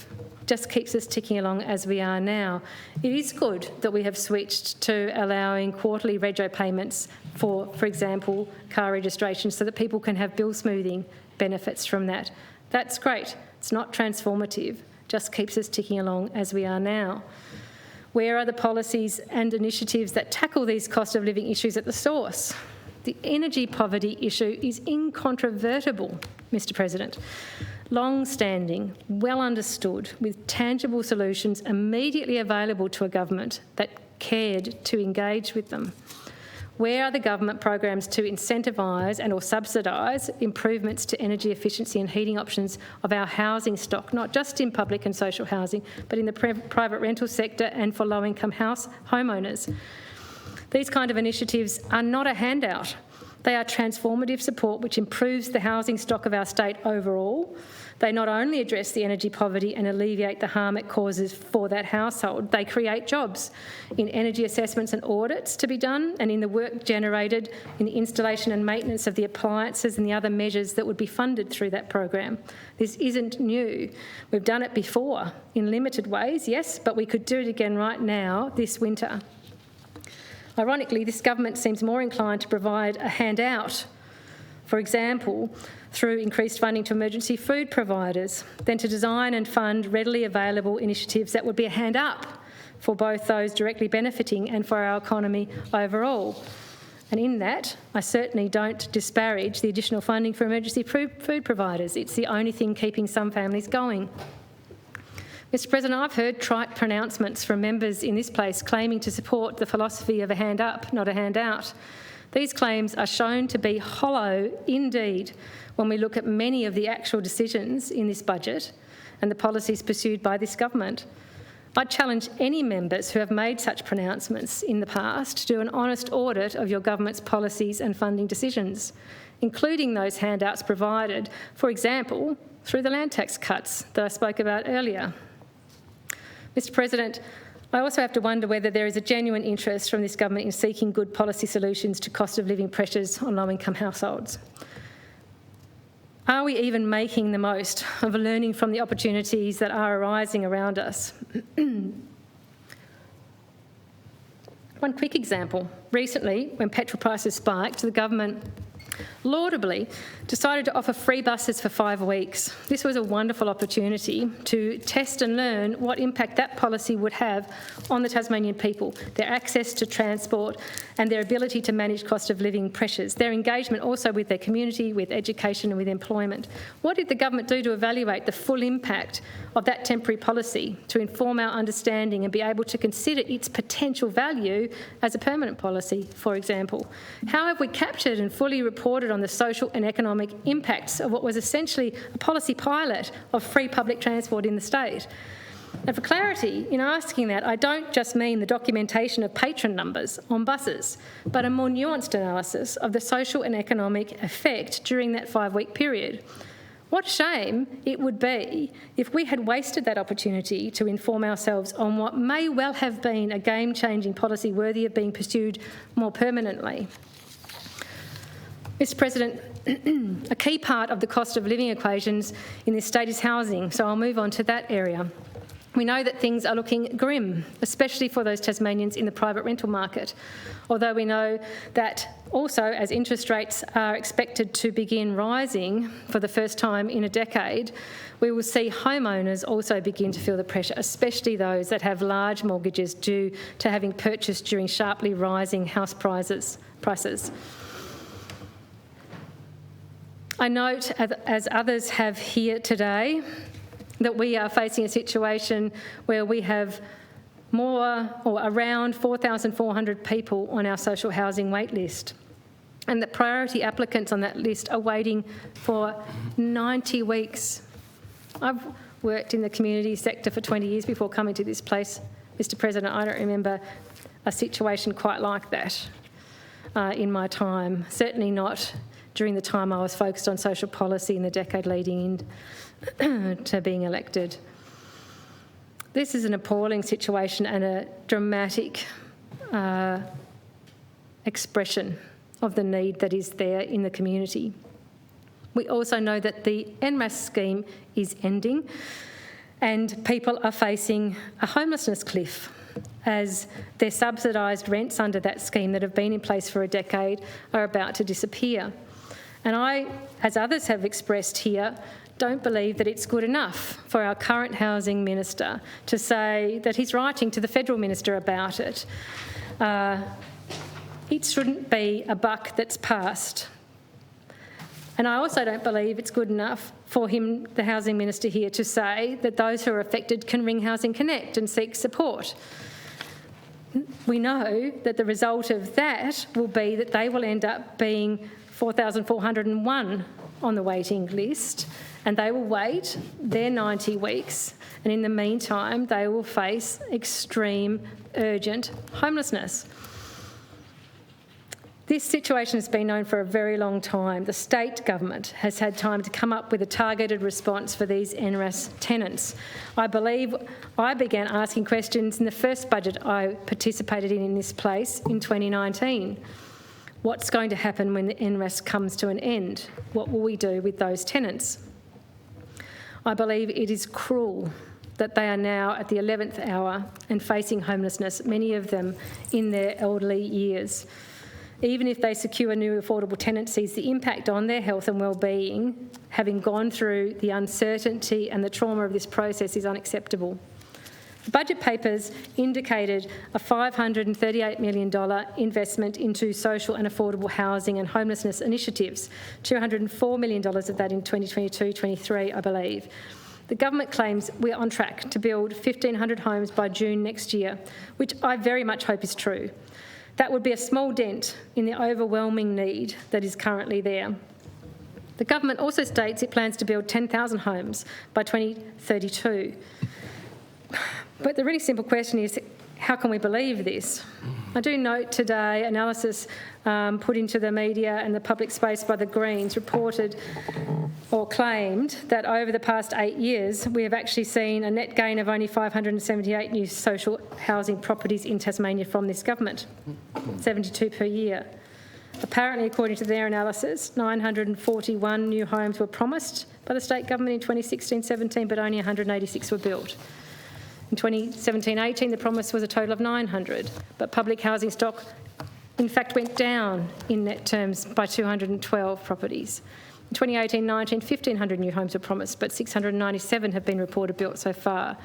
Just keeps us ticking along as we are now. It is good that we have switched to allowing quarterly rego payments for example, car registration, so that people can have bill smoothing benefits from that. That's great. It's not transformative. Just keeps us ticking along as we are now. Where are the policies and initiatives that tackle these cost of living issues at the source? The energy poverty issue is incontrovertible, Mr. President. Long-standing, well understood, with tangible solutions immediately available to a government that cared to engage with them. Where are the government programs to incentivise and or subsidise improvements to energy efficiency and heating options of our housing stock, not just in public and social housing, but in the private rental sector and for low-income homeowners? These kind of initiatives are not a handout. They are transformative support which improves the housing stock of our state overall. They not only address the energy poverty and alleviate the harm it causes for that household, they create jobs in energy assessments and audits to be done, and in the work generated in the installation and maintenance of the appliances and the other measures that would be funded through that program. This isn't new. We've done it before in limited ways, yes, but we could do it again right now this winter. Ironically, this government seems more inclined to provide a handout, for example, through increased funding to emergency food providers, than to design and fund readily available initiatives that would be a hand up for both those directly benefiting and for our economy overall. And in that, I certainly don't disparage the additional funding for emergency food providers. It's the only thing keeping some families going. Mr. President, I've heard trite pronouncements from members in this place claiming to support the philosophy of a hand up, not a handout. These claims are shown to be hollow indeed when we look at many of the actual decisions in this budget and the policies pursued by this government. I challenge any members who have made such pronouncements in the past to do an honest audit of your government's policies and funding decisions, including those handouts provided, for example, through the land tax cuts that I spoke about earlier. Mr. President, I also have to wonder whether there is a genuine interest from this government in seeking good policy solutions to cost of living pressures on low-income households. Are we even making the most of learning from the opportunities that are arising around us? One quick example. Recently, when petrol prices spiked, the government laudably decided to offer free buses for 5 weeks. This was a wonderful opportunity to test and learn what impact that policy would have on the Tasmanian people, their access to transport and their ability to manage cost of living pressures, their engagement also with their community, with education and with employment. What did the government do to evaluate the full impact of that temporary policy to inform our understanding and be able to consider its potential value as a permanent policy, for example? How have we captured and fully reported on the social and economic impacts of what was essentially a policy pilot of free public transport in the state? And for clarity, in asking that, I don't just mean the documentation of patron numbers on buses, but a more nuanced analysis of the social and economic effect during that 5-week period. What shame it would be if we had wasted that opportunity to inform ourselves on what may well have been a game-changing policy worthy of being pursued more permanently. Mr. President, a key part of the cost of living equations in this state is housing, so I'll move on to that area. We know that things are looking grim, especially for those Tasmanians in the private rental market, although we know that also as interest rates are expected to begin rising for the first time in a decade, we will see homeowners also begin to feel the pressure, especially those that have large mortgages due to having purchased during sharply rising house prices. I note, as others have here today, that we are facing a situation where we have around 4,400 people on our social housing wait list, and that priority applicants on that list are waiting for 90 weeks. I've worked in the community sector for 20 years before coming to this place, Mr. President. I don't remember a situation quite like that in my time, certainly not during the time I was focused on social policy in the decade leading in to being elected. This is an appalling situation and a dramatic expression of the need that is there in the community. We also know that the NRAS scheme is ending and people are facing a homelessness cliff as their subsidised rents under that scheme that have been in place for a decade are about to disappear. And I, as others have expressed here, don't believe that it's good enough for our current housing minister to say that he's writing to the federal minister about it. It shouldn't be a buck that's passed. And I also don't believe it's good enough for him, the housing minister here, to say that those who are affected can ring Housing Connect and seek support. We know that the result of that will be that they will end up being 4,401 on the waiting list, and they will wait their 90 weeks, and in the meantime they will face extreme urgent homelessness. This situation has been known for a very long time. The state government has had time to come up with a targeted response for these NRAS tenants. I believe I began asking questions in the first budget I participated in this place in 2019. What's going to happen when the NRAS comes to an end? What will we do with those tenants? I believe it is cruel that they are now at the 11th hour and facing homelessness, many of them in their elderly years. Even if they secure new affordable tenancies, the impact on their health and well-being, having gone through the uncertainty and the trauma of this process, is unacceptable. The budget papers indicated a $538 million investment into social and affordable housing and homelessness initiatives, $204 million of that in 2022-23, I believe. The government claims we're on track to build 1,500 homes by June next year, which I very much hope is true. That would be a small dent in the overwhelming need that is currently there. The government also states it plans to build 10,000 homes by 2032. But the really simple question is, how can we believe this? I do note today analysis put into the media and the public space by the Greens reported or claimed that over the past 8 years we have actually seen a net gain of only 578 new social housing properties in Tasmania from this government, 72 per year. Apparently, according to their analysis, 941 new homes were promised by the state government in 2016-17, but only 186 were built. In 2017-18, the promise was a total of 900, but public housing stock, in fact, went down in net terms by 212 properties. In 2018-19, 1,500 new homes were promised, but 697 have been reported built so far.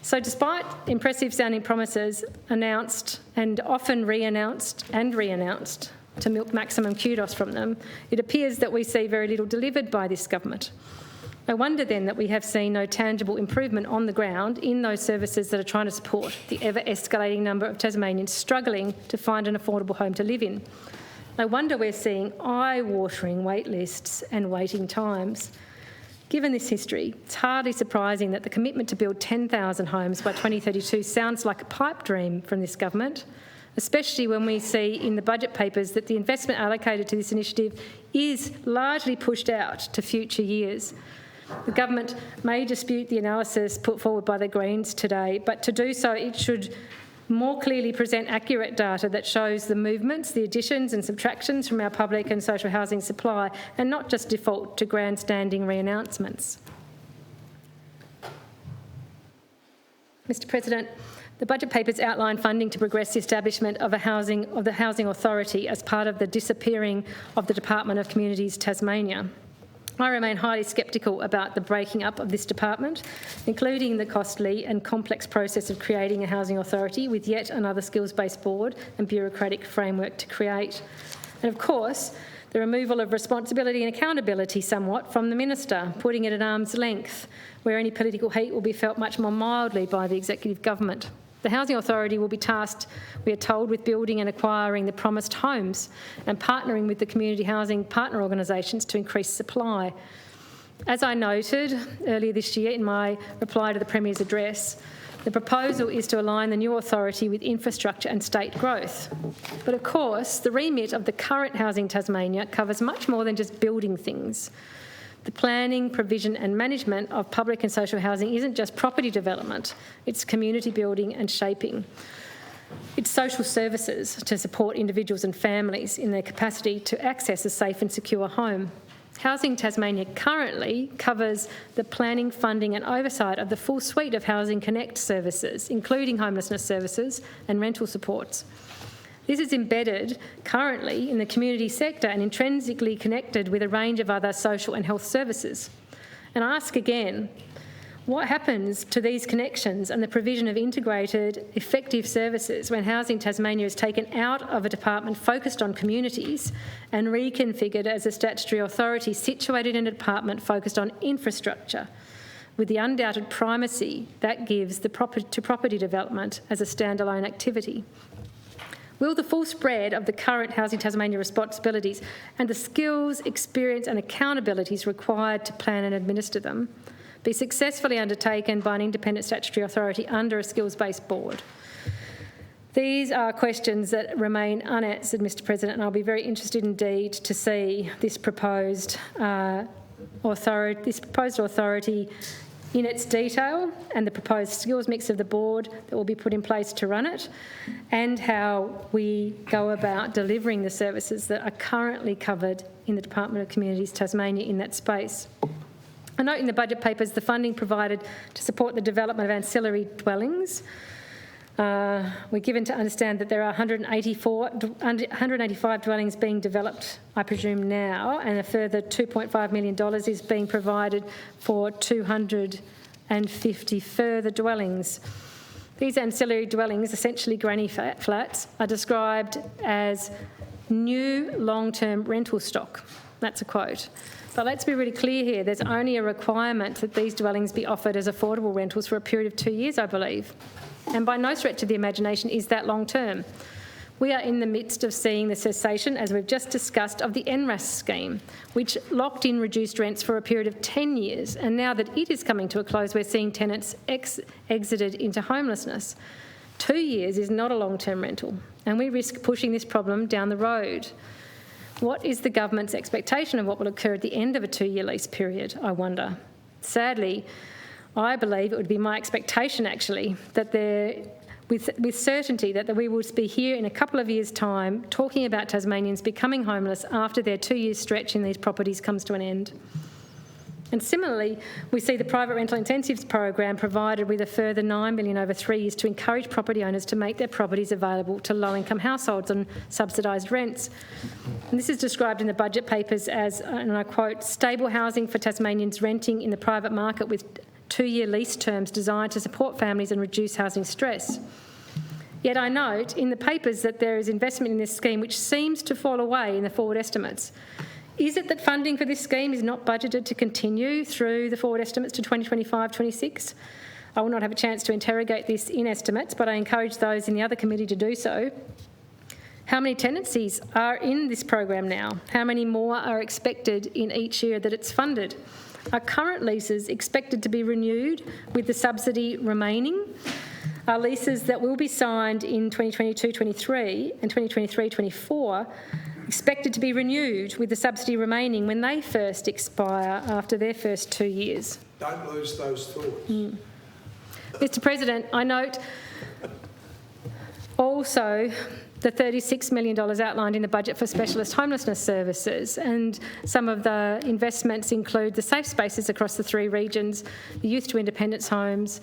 So despite impressive sounding promises announced and often re-announced to milk maximum kudos from them, it appears that we see very little delivered by this government. No wonder then that we have seen no tangible improvement on the ground in those services that are trying to support the ever-escalating number of Tasmanians struggling to find an affordable home to live in. No wonder we're seeing eye-watering wait lists and waiting times. Given this history, it's hardly surprising that the commitment to build 10,000 homes by 2032 sounds like a pipe dream from this government, especially when we see in the budget papers that the investment allocated to this initiative is largely pushed out to future years. The government may dispute the analysis put forward by the Greens today, but to do so it should more clearly present accurate data that shows the movements, the additions and subtractions from our public and social housing supply, and not just default to grandstanding re-announcements. Mr. President, the budget papers outline funding to progress the establishment of the Housing Authority as part of the disappearing of the Department of Communities Tasmania. I remain highly sceptical about the breaking up of this department, including the costly and complex process of creating a housing authority with yet another skills-based board and bureaucratic framework to create. And of course, the removal of responsibility and accountability somewhat from the minister, putting it at arm's length, where any political heat will be felt much more mildly by the executive government. The Housing Authority will be tasked, we are told, with building and acquiring the promised homes and partnering with the community housing partner organisations to increase supply. As I noted earlier this year in my reply to the Premier's address, the proposal is to align the new authority with infrastructure and state growth. But of course, the remit of the current Housing Tasmania covers much more than just building things. The planning, provision and management of public and social housing isn't just property development, it's community building and shaping. It's social services to support individuals and families in their capacity to access a safe and secure home. Housing Tasmania currently covers the planning, funding and oversight of the full suite of Housing Connect services, including homelessness services and rental supports. This is embedded currently in the community sector and intrinsically connected with a range of other social and health services. And I ask again, what happens to these connections and the provision of integrated, effective services when Housing Tasmania is taken out of a department focused on communities and reconfigured as a statutory authority situated in a department focused on infrastructure, with the undoubted primacy that gives to property development as a standalone activity? Will the full spread of the current Housing Tasmania responsibilities and the skills, experience and accountabilities required to plan and administer them be successfully undertaken by an independent statutory authority under a skills-based board? These are questions that remain unanswered, Mr President, and I'll be very interested indeed to see this proposed authority in its detail and the proposed skills mix of the board that will be put in place to run it, and how we go about delivering the services that are currently covered in the Department of Communities Tasmania in that space. I note in the budget papers the funding provided to support the development of ancillary dwellings. We're given to understand that there are 185 dwellings being developed, I presume now, and a further $2.5 million is being provided for 250 further dwellings. These ancillary dwellings, essentially granny flats, are described as new long-term rental stock. That's a quote. But let's be really clear here, there's only a requirement that these dwellings be offered as affordable rentals for a period of 2 years, I believe. And by no stretch of the imagination is that long term. We are in the midst of seeing the cessation, as we've just discussed, of the NRAS scheme, which locked in reduced rents for a period of 10 years. And now that it is coming to a close, we're seeing tenants exited into homelessness. 2 years is not a long-term rental, and we risk pushing this problem down the road. What is the government's expectation of what will occur at the end of a 2-year lease period, I wonder? Sadly, I believe it would be my expectation, actually, that with certainty that we will be here in a couple of years' time talking about Tasmanians becoming homeless after their 2-year stretch in these properties comes to an end. And similarly, we see the private rental incentives program provided with a further $9 million over 3 years to encourage property owners to make their properties available to low-income households on subsidised rents. And this is described in the budget papers as, and I quote, stable housing for Tasmanians renting in the private market with 2-year lease terms designed to support families and reduce housing stress. Yet I note in the papers that there is investment in this scheme which seems to fall away in the forward estimates. Is it that funding for this scheme is not budgeted to continue through the forward estimates to 2025-26? I will not have a chance to interrogate this in estimates, but I encourage those in the other committee to do so. How many tenancies are in this program now? How many more are expected in each year that it's funded? Are current leases expected to be renewed with the subsidy remaining? Are leases that will be signed in 2022-23 and 2023-24 expected to be renewed with the subsidy remaining when they first expire after their first 2 years? Don't lose those thoughts. Mr President, I note also the $36 million outlined in the budget for specialist homelessness services, and some of the investments include the safe spaces across the 3 regions, the youth to independence homes,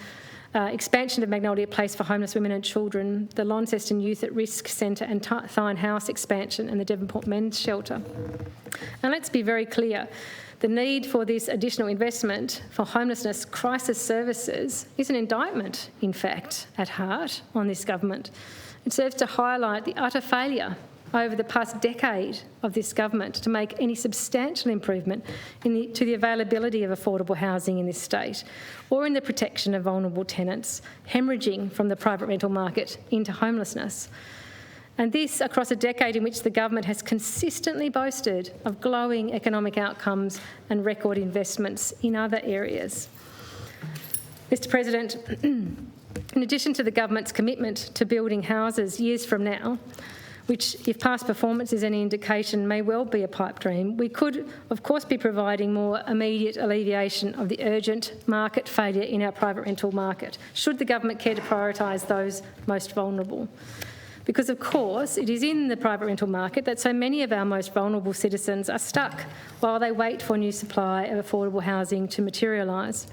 expansion of Magnolia Place for homeless women and children, the Launceston Youth at Risk Centre and Thine House expansion, and the Devonport Men's Shelter. And let's be very clear, the need for this additional investment for homelessness crisis services is an indictment, in fact, at heart on this government. It serves to highlight the utter failure over the past decade of this government to make any substantial improvement to the availability of affordable housing in this state or in the protection of vulnerable tenants hemorrhaging from the private rental market into homelessness. And this across a decade in which the government has consistently boasted of glowing economic outcomes and record investments in other areas. Mr. President, in addition to the government's commitment to building houses years from now, which, if past performance is any indication, may well be a pipe dream, we could, of course, be providing more immediate alleviation of the urgent market failure in our private rental market, should the government care to prioritise those most vulnerable. Because, of course, it is in the private rental market that so many of our most vulnerable citizens are stuck while they wait for a new supply of affordable housing to materialise.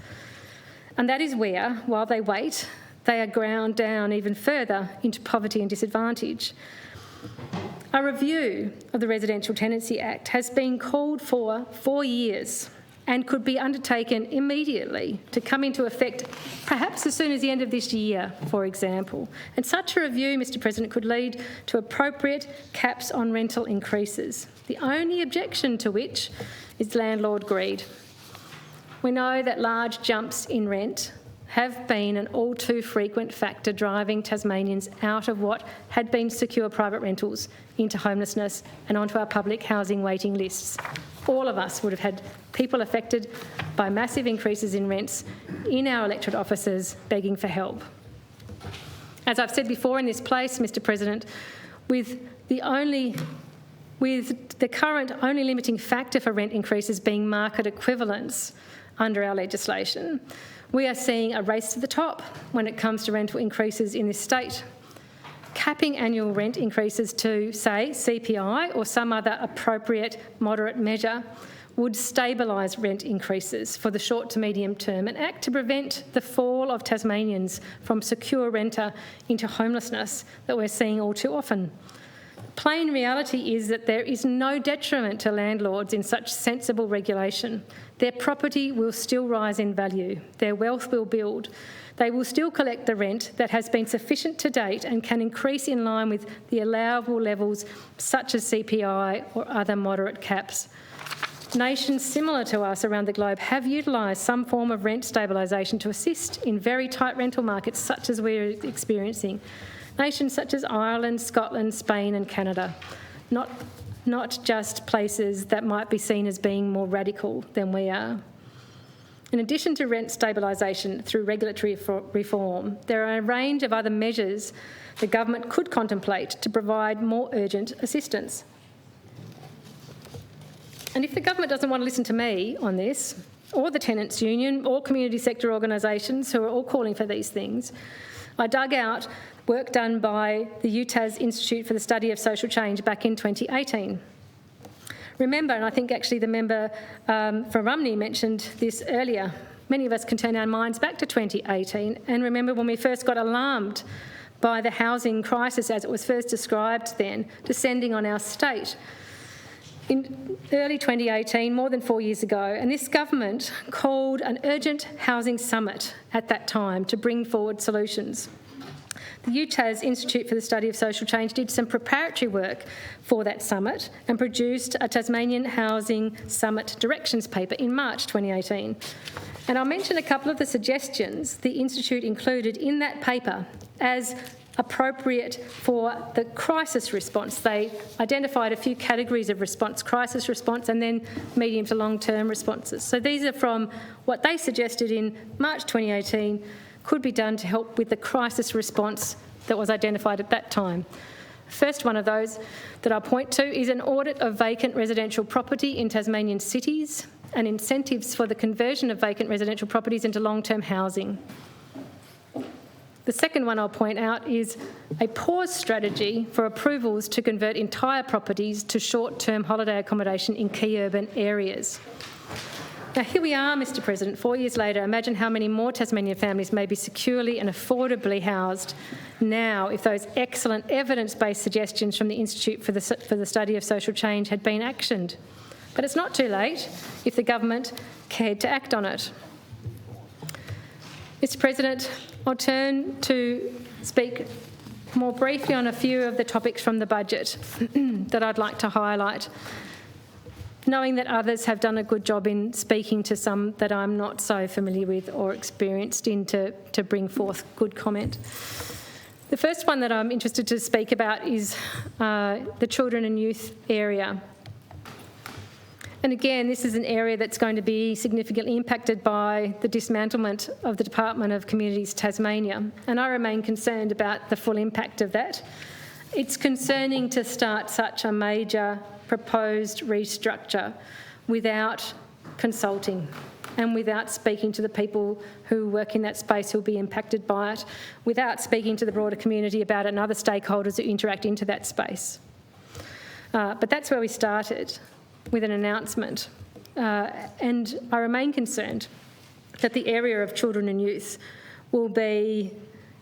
And that is where, while they wait, they are ground down even further into poverty and disadvantage. A review of the Residential Tenancy Act has been called for 4 years and could be undertaken immediately to come into effect perhaps as soon as the end of this year, for example. And such a review, Mr. President, could lead to appropriate caps on rental increases, the only objection to which is landlord greed. We know that large jumps in rent have been an all too frequent factor driving Tasmanians out of what had been secure private rentals into homelessness and onto our public housing waiting lists. All of us would have had people affected by massive increases in rents in our electorate offices begging for help. As I've said before in this place, Mr. President, with the current only limiting factor for rent increases being market equivalence under our legislation, we are seeing a race to the top when it comes to rental increases in this state. Capping annual rent increases to, say, CPI or some other appropriate moderate measure would stabilise rent increases for the short to medium term and act to prevent the fall of Tasmanians from secure renter into homelessness that we're seeing all too often. Plain reality is that there is no detriment to landlords in such sensible regulation. Their property will still rise in value. Their wealth will build. They will still collect the rent that has been sufficient to date and can increase in line with the allowable levels such as CPI or other moderate caps. Nations similar to us around the globe have utilised some form of rent stabilisation to assist in very tight rental markets such as we're experiencing. Nations such as Ireland, Scotland, Spain and Canada, not just places that might be seen as being more radical than we are. In addition to rent stabilisation through regulatory reform, there are a range of other measures the government could contemplate to provide more urgent assistance. And if the government doesn't want to listen to me on this, or the Tenants' Union, or community sector organisations who are all calling for these things, I dug out work done by the UTAS Institute for the Study of Social Change back in 2018. Remember, and I think actually the member from Rumney mentioned this earlier, many of us can turn our minds back to 2018 and remember when we first got alarmed by the housing crisis as it was first described then, descending on our state. In early 2018, more than 4 years ago, and this government called an urgent housing summit at that time to bring forward solutions. The UTAS Institute for the Study of Social Change did some preparatory work for that summit and produced a Tasmanian Housing Summit directions paper in March 2018. And I'll mention a couple of the suggestions the Institute included in that paper as appropriate for the crisis response. They identified a few categories of response: crisis response and then medium to long-term responses. So these are from what they suggested in March 2018 could be done to help with the crisis response that was identified at that time. First one of those that I'll point to is an audit of vacant residential property in Tasmanian cities and incentives for the conversion of vacant residential properties into long-term housing. The second one I'll point out is a pause strategy for approvals to convert entire properties to short-term holiday accommodation in key urban areas. Now, here we are, Mr. President, 4 years later. Imagine how many more Tasmanian families may be securely and affordably housed now if those excellent evidence-based suggestions from the Institute for the Study of Social Change had been actioned. But it's not too late if the government cared to act on it. Mr. President, I'll turn to speak more briefly on a few of the topics from the budget that I'd like to highlight, knowing that others have done a good job in speaking to some that I'm not so familiar with or experienced in to bring forth good comment. The first one that I'm interested to speak about is the children and youth area. And again, this is an area that's going to be significantly impacted by the dismantlement of the Department of Communities Tasmania, and I remain concerned about the full impact of that. It's concerning to start such a major proposed restructure without consulting and without speaking to the people who work in that space who will be impacted by it, without speaking to the broader community about it and other stakeholders who interact into that space. But that's where we started, with an announcement. And I remain concerned that the area of children and youth will be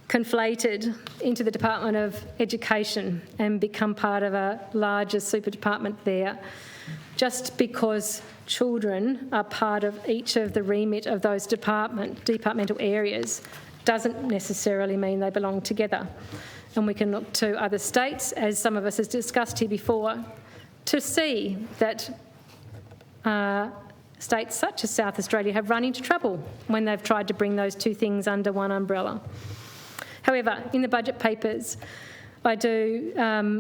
conflated into the Department of Education and become part of a larger super department there, just because children are part of each of the remit of those departmental areas doesn't necessarily mean they belong together. And we can look to other states, as some of us have discussed here before, to see that states such as South Australia have run into trouble when they've tried to bring those two things under one umbrella. However, in the budget papers, I do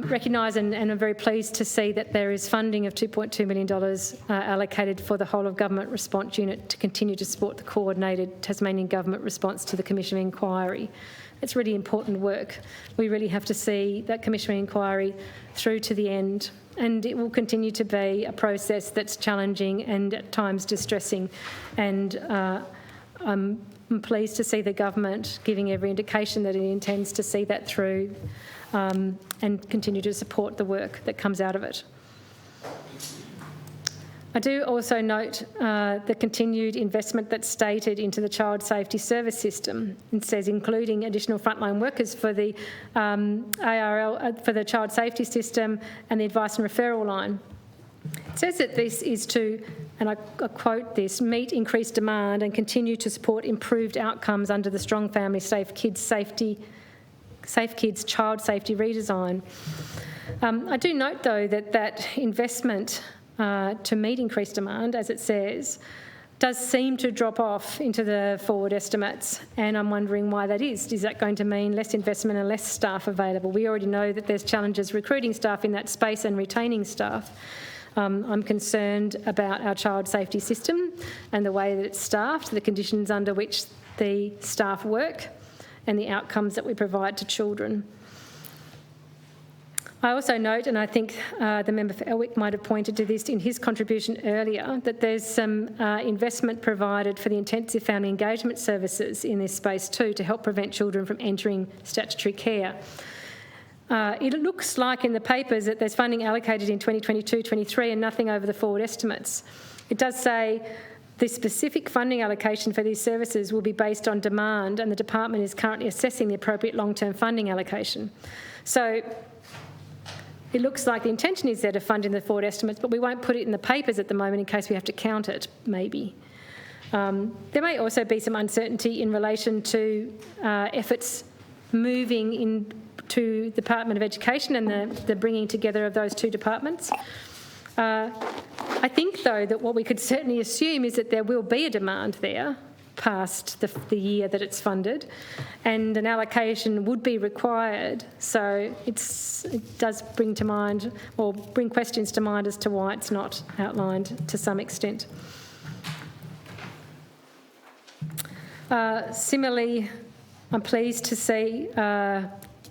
recognise and am very pleased to see that there is funding of $2.2 million allocated for the whole of government response unit to continue to support the coordinated Tasmanian government response to the Commission of Inquiry. It's really important work. We really have to see that Commission of Inquiry through to the end, and it will continue to be a process that's challenging and at times distressing, and I'm pleased to see the government giving every indication that it intends to see that through and continue to support the work that comes out of it. I do also note the continued investment that's stated into the child safety service system. It says including additional frontline workers for the ARL, for the child safety system and the advice and referral line. It says that this is to, and I quote this, meet increased demand and continue to support improved outcomes under the Strong Family Safe Kids child safety redesign. I do note though that investment to meet increased demand, as it says, does seem to drop off into the forward estimates, and I'm wondering why that is. Is that going to mean less investment and less staff available? We already know that there's challenges recruiting staff in that space and retaining staff. I'm concerned about our child safety system and the way that it's staffed, the conditions under which the staff work and the outcomes that we provide to children. I also note, and I think the member for Elwick might have pointed to this in his contribution earlier, that there's some investment provided for the intensive family engagement services in this space too to help prevent children from entering statutory care. It looks like in the papers that there's funding allocated in 2022-23 and nothing over the forward estimates. It does say the specific funding allocation for these services will be based on demand, and the department is currently assessing the appropriate long-term funding allocation. So it looks like the intention is there to fund in the forward estimates, but we won't put it in the papers at the moment in case we have to count it, maybe. There may also be some uncertainty in relation to efforts moving into the Department of Education and the bringing together of those two departments. I think, though, that what we could certainly assume is that there will be a demand there past the year that it's funded, and an allocation would be required. So it does bring to mind, or bring questions to mind as to why it's not outlined to some extent. Similarly, I'm pleased to see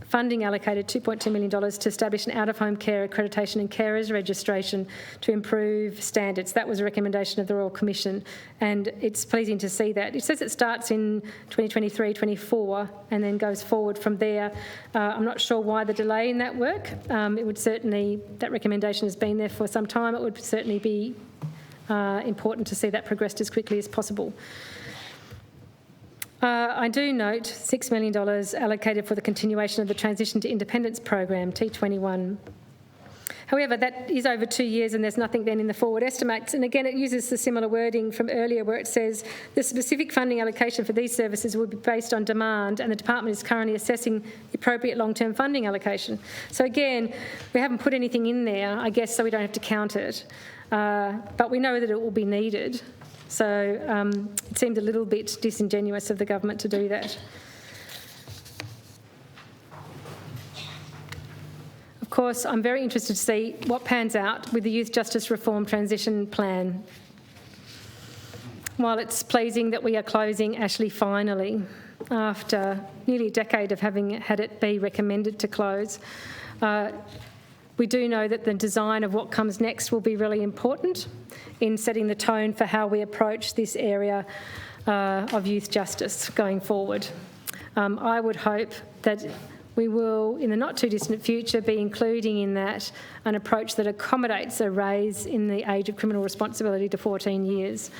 funding allocated $2.2 million to establish an out-of-home care accreditation and carers registration to improve standards. That was a recommendation of the Royal Commission, and it's pleasing to see that. It says it starts in 2023-24 and then goes forward from there. I'm not sure why the delay in that work. It would certainly, that recommendation has been there for some time. It would certainly be important to see that progressed as quickly as possible. I do note $6 million allocated for the continuation of the Transition to Independence program, T21. However, that is over 2 years and there's nothing then in the forward estimates. And again, it uses the similar wording from earlier where it says the specific funding allocation for these services will be based on demand, and the department is currently assessing the appropriate long-term funding allocation. So again, we haven't put anything in there, I guess, so we don't have to count it. But we know that it will be needed. So it seemed a little bit disingenuous of the government to do that. Of course, I'm very interested to see what pans out with the Youth Justice Reform Transition Plan. While it's pleasing that we are closing Ashley finally, after nearly a decade of having had it be recommended to close, we do know that the design of what comes next will be really important in setting the tone for how we approach this area of youth justice going forward. I would hope that we will, in the not too distant future, be including in that an approach that accommodates a raise in the age of criminal responsibility to 14 years.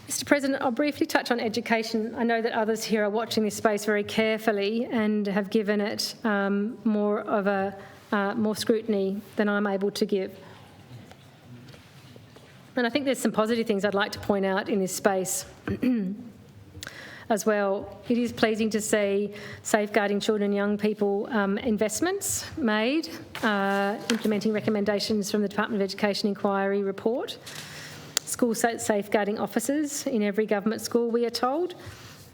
Mr. President, I'll briefly touch on education. I know that others here are watching this space very carefully and have given it more scrutiny than I'm able to give. And I think there's some positive things I'd like to point out in this space as well. It is pleasing to see safeguarding children and young people investments made, implementing recommendations from the Department of Education Inquiry report. School safeguarding officers in every government school, we are told.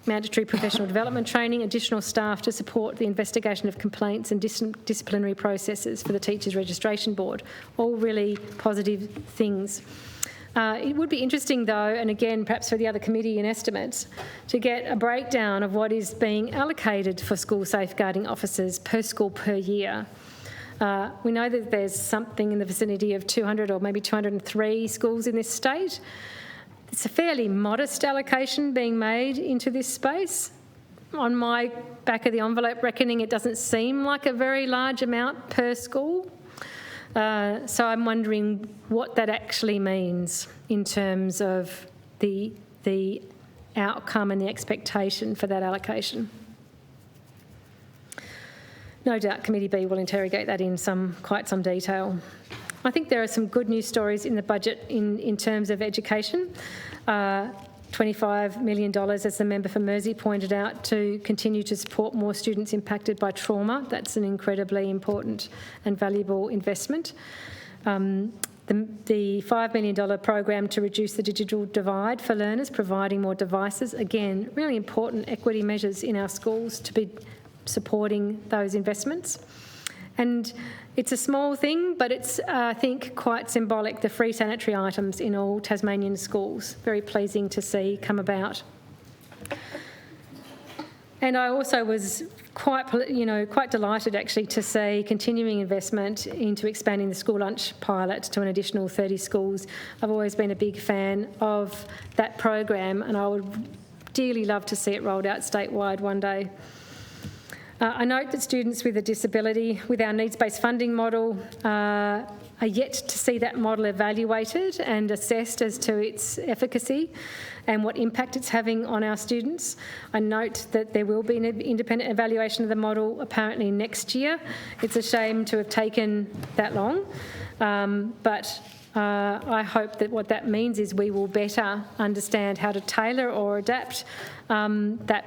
Mandatory professional development training, additional staff to support the investigation of complaints and disciplinary processes for the Teachers Registration Board. All really positive things. It would be interesting though, and again perhaps for the other committee in estimates, to get a breakdown of what is being allocated for school safeguarding officers per school per year. We know that there's something in the vicinity of 200 or maybe 203 schools in this state. It's a fairly modest allocation being made into this space. On my back of the envelope reckoning, it doesn't seem like a very large amount per school. So I'm wondering what that actually means in terms of the outcome and the expectation for that allocation. No doubt Committee B will interrogate that in quite some detail. I think there are some good news stories in the budget in terms of education. $25 million, as the member for Mersey pointed out, to continue to support more students impacted by trauma. That's an incredibly important and valuable investment. The $5 million program to reduce the digital divide for learners, providing more devices. Again, really important equity measures in our schools to be supporting those investments. And it's a small thing, but it's, I think, quite symbolic, the free sanitary items in all Tasmanian schools. Very pleasing to see come about. And I also was quite delighted actually to see continuing investment into expanding the school lunch pilot to an additional 30 schools. I've always been a big fan of that program, and I would dearly love to see it rolled out statewide one day. I note that students with a disability with our needs-based funding model are yet to see that model evaluated and assessed as to its efficacy and what impact it's having on our students. I note that there will be an independent evaluation of the model apparently next year. It's a shame to have taken that long, but I hope that what that means is we will better understand how to tailor or adapt that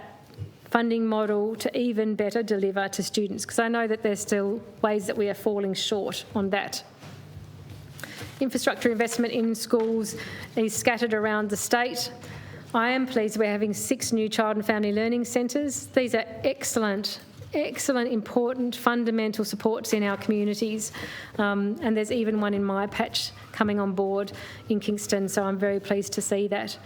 funding model to even better deliver to students, because I know that there's still ways that we are falling short on that. Infrastructure investment in schools is scattered around the state. I am pleased we're having 6 new child and family learning centres. These are excellent, important, fundamental supports in our communities, and there's even one in my patch coming on board in Kingston, so I'm very pleased to see that.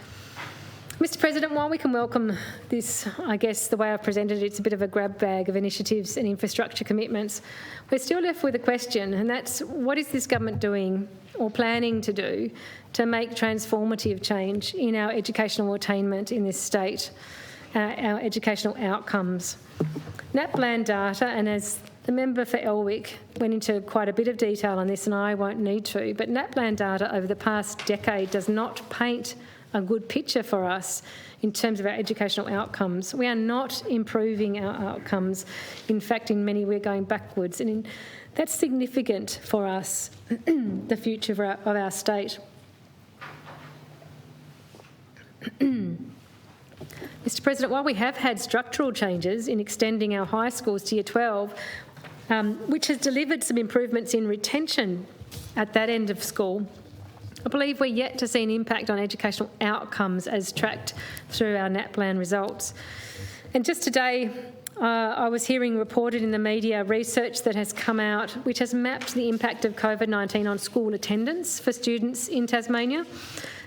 Mr. President, while we can welcome this, I guess the way I've presented it, it's a bit of a grab bag of initiatives and infrastructure commitments, we're still left with a question, and that's what is this government doing or planning to do to make transformative change in our educational attainment in this state, our educational outcomes. NAPLAN data, and as the member for Elwick went into quite a bit of detail on this, and I won't need to, but NAPLAN data over the past decade does not paint a good picture for us in terms of our educational outcomes. We are not improving our outcomes. In fact, in many, we're going backwards. And that's significant for us, the future of our state. Mr. President, while we have had structural changes in extending our high schools to Year 12, which has delivered some improvements in retention at that end of school, I believe we're yet to see an impact on educational outcomes as tracked through our NAPLAN results. And just today, I was hearing reported in the media research that has come out which has mapped the impact of COVID-19 on school attendance for students in Tasmania.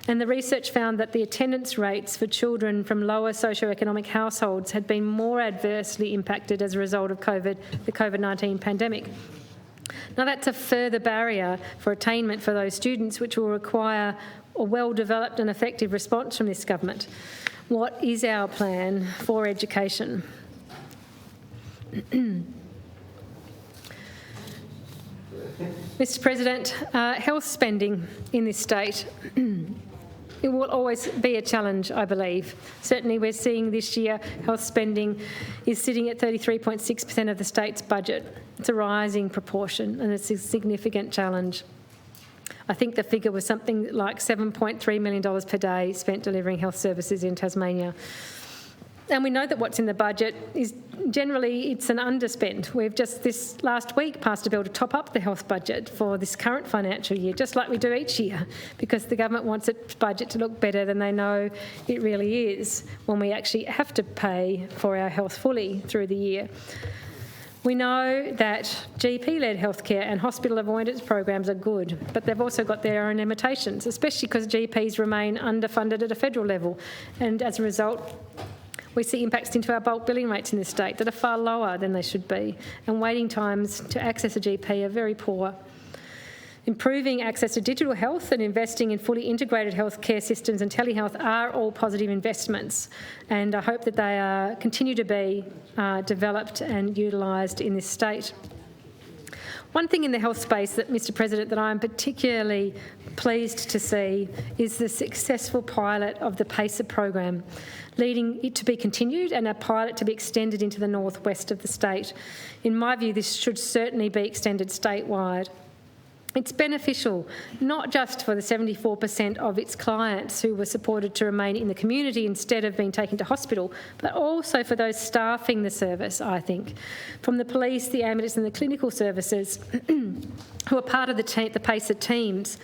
And the research found that the attendance rates for children from lower socioeconomic households had been more adversely impacted as a result of the COVID-19 pandemic. Now, that's a further barrier for attainment for those students, which will require a well-developed and effective response from this government. What is our plan for education? Mr. President, health spending in this state it will always be a challenge, I believe. Certainly we're seeing this year health spending is sitting at 33.6% of the state's budget. It's a rising proportion and it's a significant challenge. I think the figure was something like $7.3 million per day spent delivering health services in Tasmania. And we know that what's in the budget is generally it's an underspend. We've just this last week passed a bill to top up the health budget for this current financial year, just like we do each year, because the government wants its budget to look better than they know it really is when we actually have to pay for our health fully through the year. We know that GP-led healthcare and hospital avoidance programs are good, but they've also got their own limitations, especially because GPs remain underfunded at a federal level. And as a result, we see impacts into our bulk billing rates in this state that are far lower than they should be, and waiting times to access a GP are very poor. Improving access to digital health and investing in fully integrated healthcare systems and telehealth are all positive investments, and I hope that they continue to be developed and utilised in this state. One thing in the health space that, Mr. President, that I'm particularly pleased to see is the successful pilot of the PACER program, leading it to be continued and a pilot to be extended into the northwest of the state. In my view, this should certainly be extended statewide. It's beneficial not just for the 74% of its clients who were supported to remain in the community instead of being taken to hospital, but also for those staffing the service, I think, from the police, the ambulance and the clinical services who are part of the PACER teams.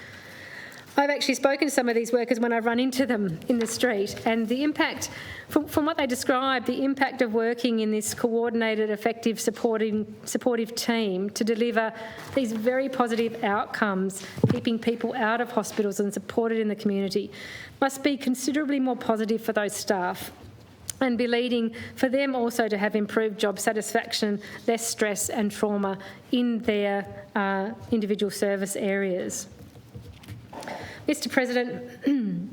I've actually spoken to some of these workers when I run into them in the street, and the impact, from what they describe, the impact of working in this coordinated, effective, supportive team to deliver these very positive outcomes, keeping people out of hospitals and supported in the community, must be considerably more positive for those staff and be leading for them also to have improved job satisfaction, less stress and trauma in their individual service areas. Mr. President, I'm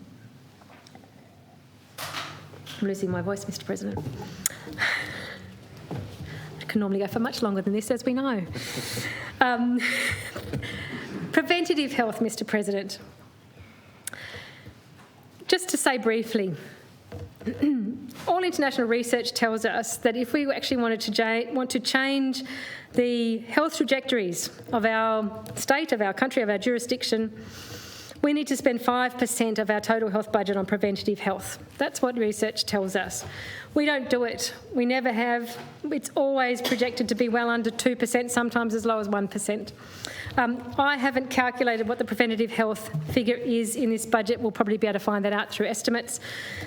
losing my voice, Mr. President. I can normally go for much longer than this, as we know. Preventative health, Mr. President. Just to say briefly, all international research tells us that if we actually want to change the health trajectories of our state, of our country, of our jurisdiction, we need to spend 5% of our total health budget on preventative health. That's what research tells us. We don't do it. We never have. It's always projected to be well under 2%, sometimes as low as 1%. I haven't calculated what the preventative health figure is in this budget. We'll probably be able to find that out through estimates.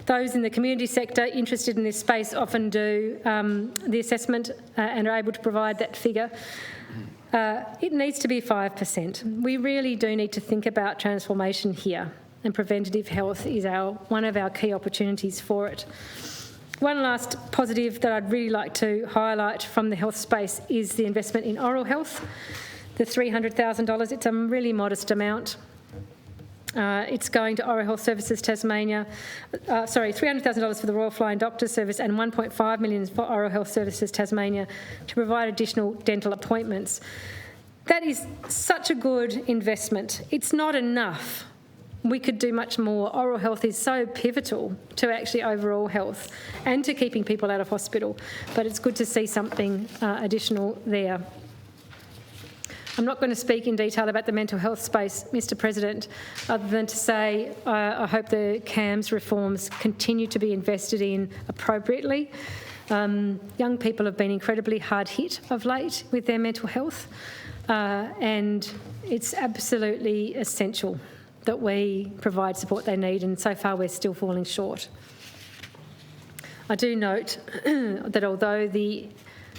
Those in the community sector interested in this space often do the assessment and are able to provide that figure. It needs to be 5%. We really do need to think about transformation here, and preventative health is one of our key opportunities for it. One last positive that I'd really like to highlight from the health space is the investment in oral health, the $300,000. It's a really modest amount. It's going to Oral Health Services Tasmania, $300,000 for the Royal Flying Doctors Service and $1.5 million for Oral Health Services Tasmania to provide additional dental appointments. That is such a good investment. It's not enough, we could do much more. Oral health is so pivotal to actually overall health and to keeping people out of hospital, but it's good to see something additional there. I'm not going to speak in detail about the mental health space, Mr President, other than to say I hope the CAMS reforms continue to be invested in appropriately. Young people have been incredibly hard hit of late with their mental health, and it's absolutely essential that we provide support they need, and so far we're still falling short. I do note that although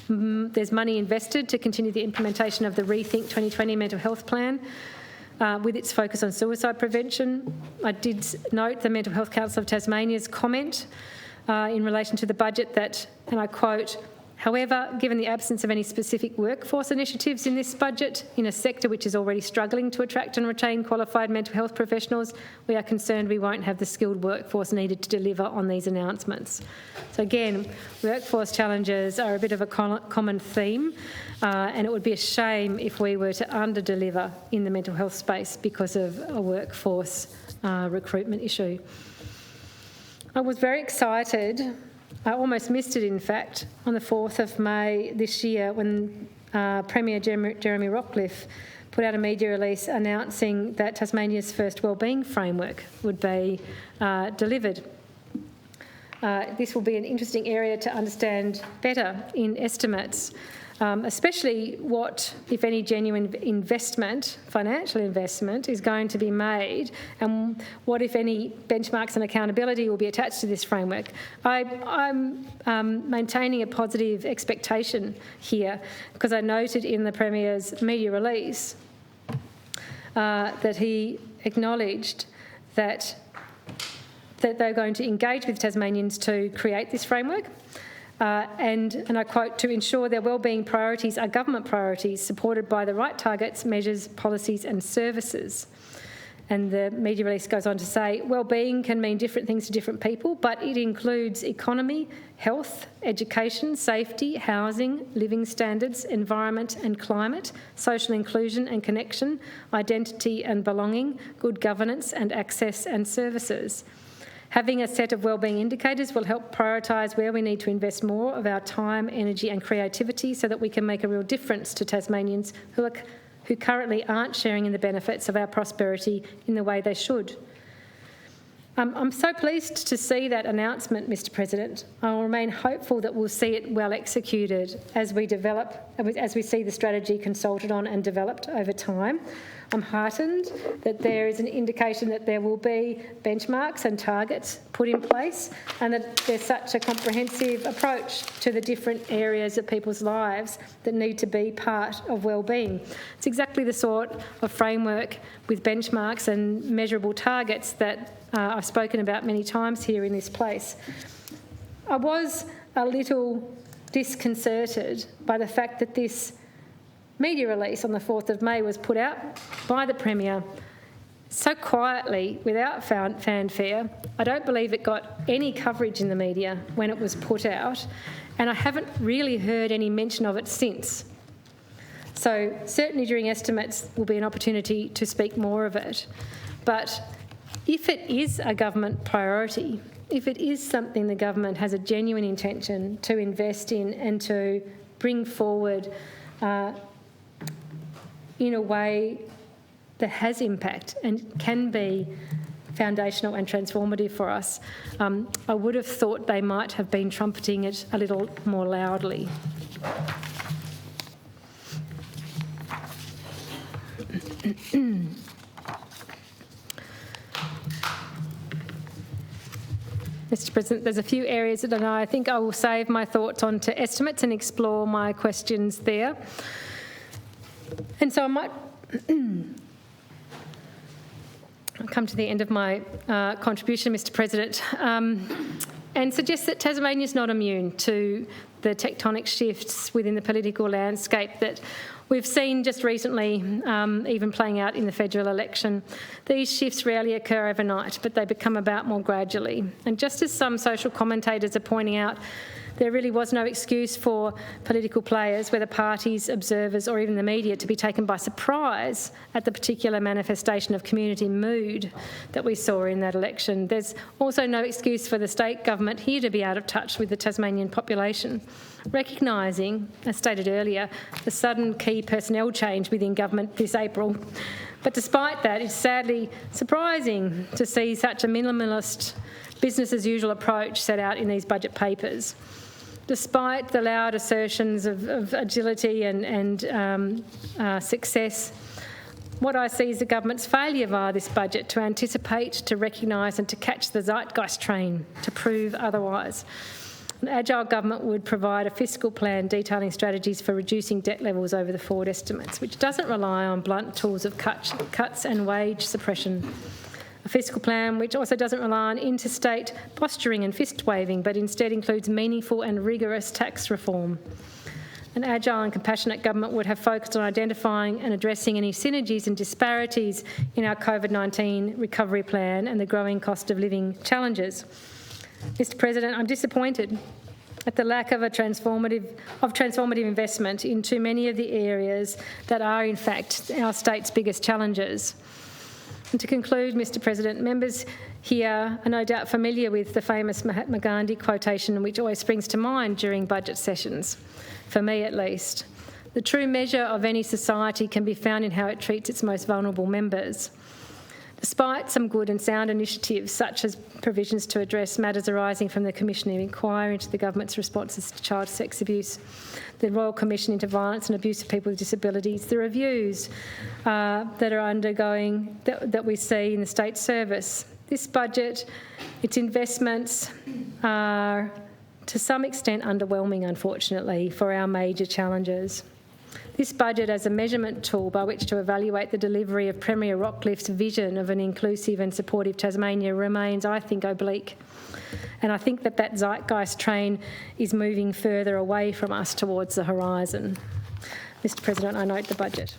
there's money invested to continue the implementation of the Rethink 2020 mental health plan with its focus on suicide prevention, I did note the Mental Health Council of Tasmania's comment in relation to the budget that, and I quote, "However, given the absence of any specific workforce initiatives in this budget, in a sector which is already struggling to attract and retain qualified mental health professionals, we are concerned we won't have the skilled workforce needed to deliver on these announcements." So again, workforce challenges are a bit of a common theme, and it would be a shame if we were to under-deliver in the mental health space because of a workforce recruitment issue. I was very excited, I almost missed it in fact, on the 4th of May this year when Premier Jeremy Rockliff put out a media release announcing that Tasmania's first wellbeing framework would be delivered. This will be an interesting area to understand better in estimates, especially what, if any, genuine investment, financial investment, is going to be made, and what, if any, benchmarks and accountability will be attached to this framework. I'm maintaining a positive expectation here because I noted in the Premier's media release that he acknowledged that they're going to engage with Tasmanians to create this framework. And I quote, "to ensure their wellbeing priorities are government priorities supported by the right targets, measures, policies and services." And the media release goes on to say, "Wellbeing can mean different things to different people, but it includes economy, health, education, safety, housing, living standards, environment and climate, social inclusion and connection, identity and belonging, good governance and access and services. Having a set of wellbeing indicators will help prioritise where we need to invest more of our time, energy and creativity so that we can make a real difference to Tasmanians who currently aren't sharing in the benefits of our prosperity in the way they should." I'm so pleased to see that announcement, Mr President. I will remain hopeful that we'll see it well executed as we see the strategy consulted on and developed over time. I'm heartened that there is an indication that there will be benchmarks and targets put in place and that there's such a comprehensive approach to the different areas of people's lives that need to be part of wellbeing. It's exactly the sort of framework with benchmarks and measurable targets that I've spoken about many times here in this place. I was a little disconcerted by the fact that this media release on the 4th of May was put out by the Premier so quietly, without fanfare. I don't believe it got any coverage in the media when it was put out, and I haven't really heard any mention of it since. So certainly during estimates will be an opportunity to speak more of it. But if it is a government priority, if it is something the government has a genuine intention to invest in and to bring forward in a way that has impact and can be foundational and transformative for us, I would have thought they might have been trumpeting it a little more loudly. Mr President, there's a few areas that I think I will save my thoughts on to estimates and explore my questions there. And so I might come to the end of my contribution, Mr President, and suggest that Tasmania is not immune to the tectonic shifts within the political landscape that we've seen just recently, even playing out in the federal election. These shifts rarely occur overnight, but they become about more gradually. And just as some social commentators are pointing out, there really was no excuse for political players, whether parties, observers or even the media, to be taken by surprise at the particular manifestation of community mood that we saw in that election. There's also no excuse for the state government here to be out of touch with the Tasmanian population, recognising, as stated earlier, the sudden key personnel change within government this April. But despite that, it's sadly surprising to see such a minimalist, business-as-usual approach set out in these budget papers. Despite the loud assertions of agility and success, what I see is the government's failure via this budget to anticipate, to recognise and to catch the zeitgeist train, to prove otherwise. An agile government would provide a fiscal plan detailing strategies for reducing debt levels over the forward estimates, which doesn't rely on blunt tools of cuts and wage suppression. A fiscal plan which also doesn't rely on interstate posturing and fist-waving, but instead includes meaningful and rigorous tax reform. An agile and compassionate government would have focused on identifying and addressing any synergies and disparities in our COVID-19 recovery plan and the growing cost of living challenges. Mr President, I'm disappointed at the lack of transformative investment into many of the areas that are in fact our state's biggest challenges. And to conclude, Mr President, members here are no doubt familiar with the famous Mahatma Gandhi quotation which always springs to mind during budget sessions, for me at least. The true measure of any society can be found in how it treats its most vulnerable members. Despite some good and sound initiatives, such as provisions to address matters arising from the Commission of Inquiry into the government's responses to child sex abuse, the Royal Commission into Violence and Abuse of People with Disabilities, the reviews that are undergoing, that we see in the state service, this budget, its investments are to some extent underwhelming, unfortunately, for our major challenges. This budget as a measurement tool by which to evaluate the delivery of Premier Rockcliffe's vision of an inclusive and supportive Tasmania remains, I think, oblique. And I think that zeitgeist train is moving further away from us towards the horizon. Mr President, I note the budget.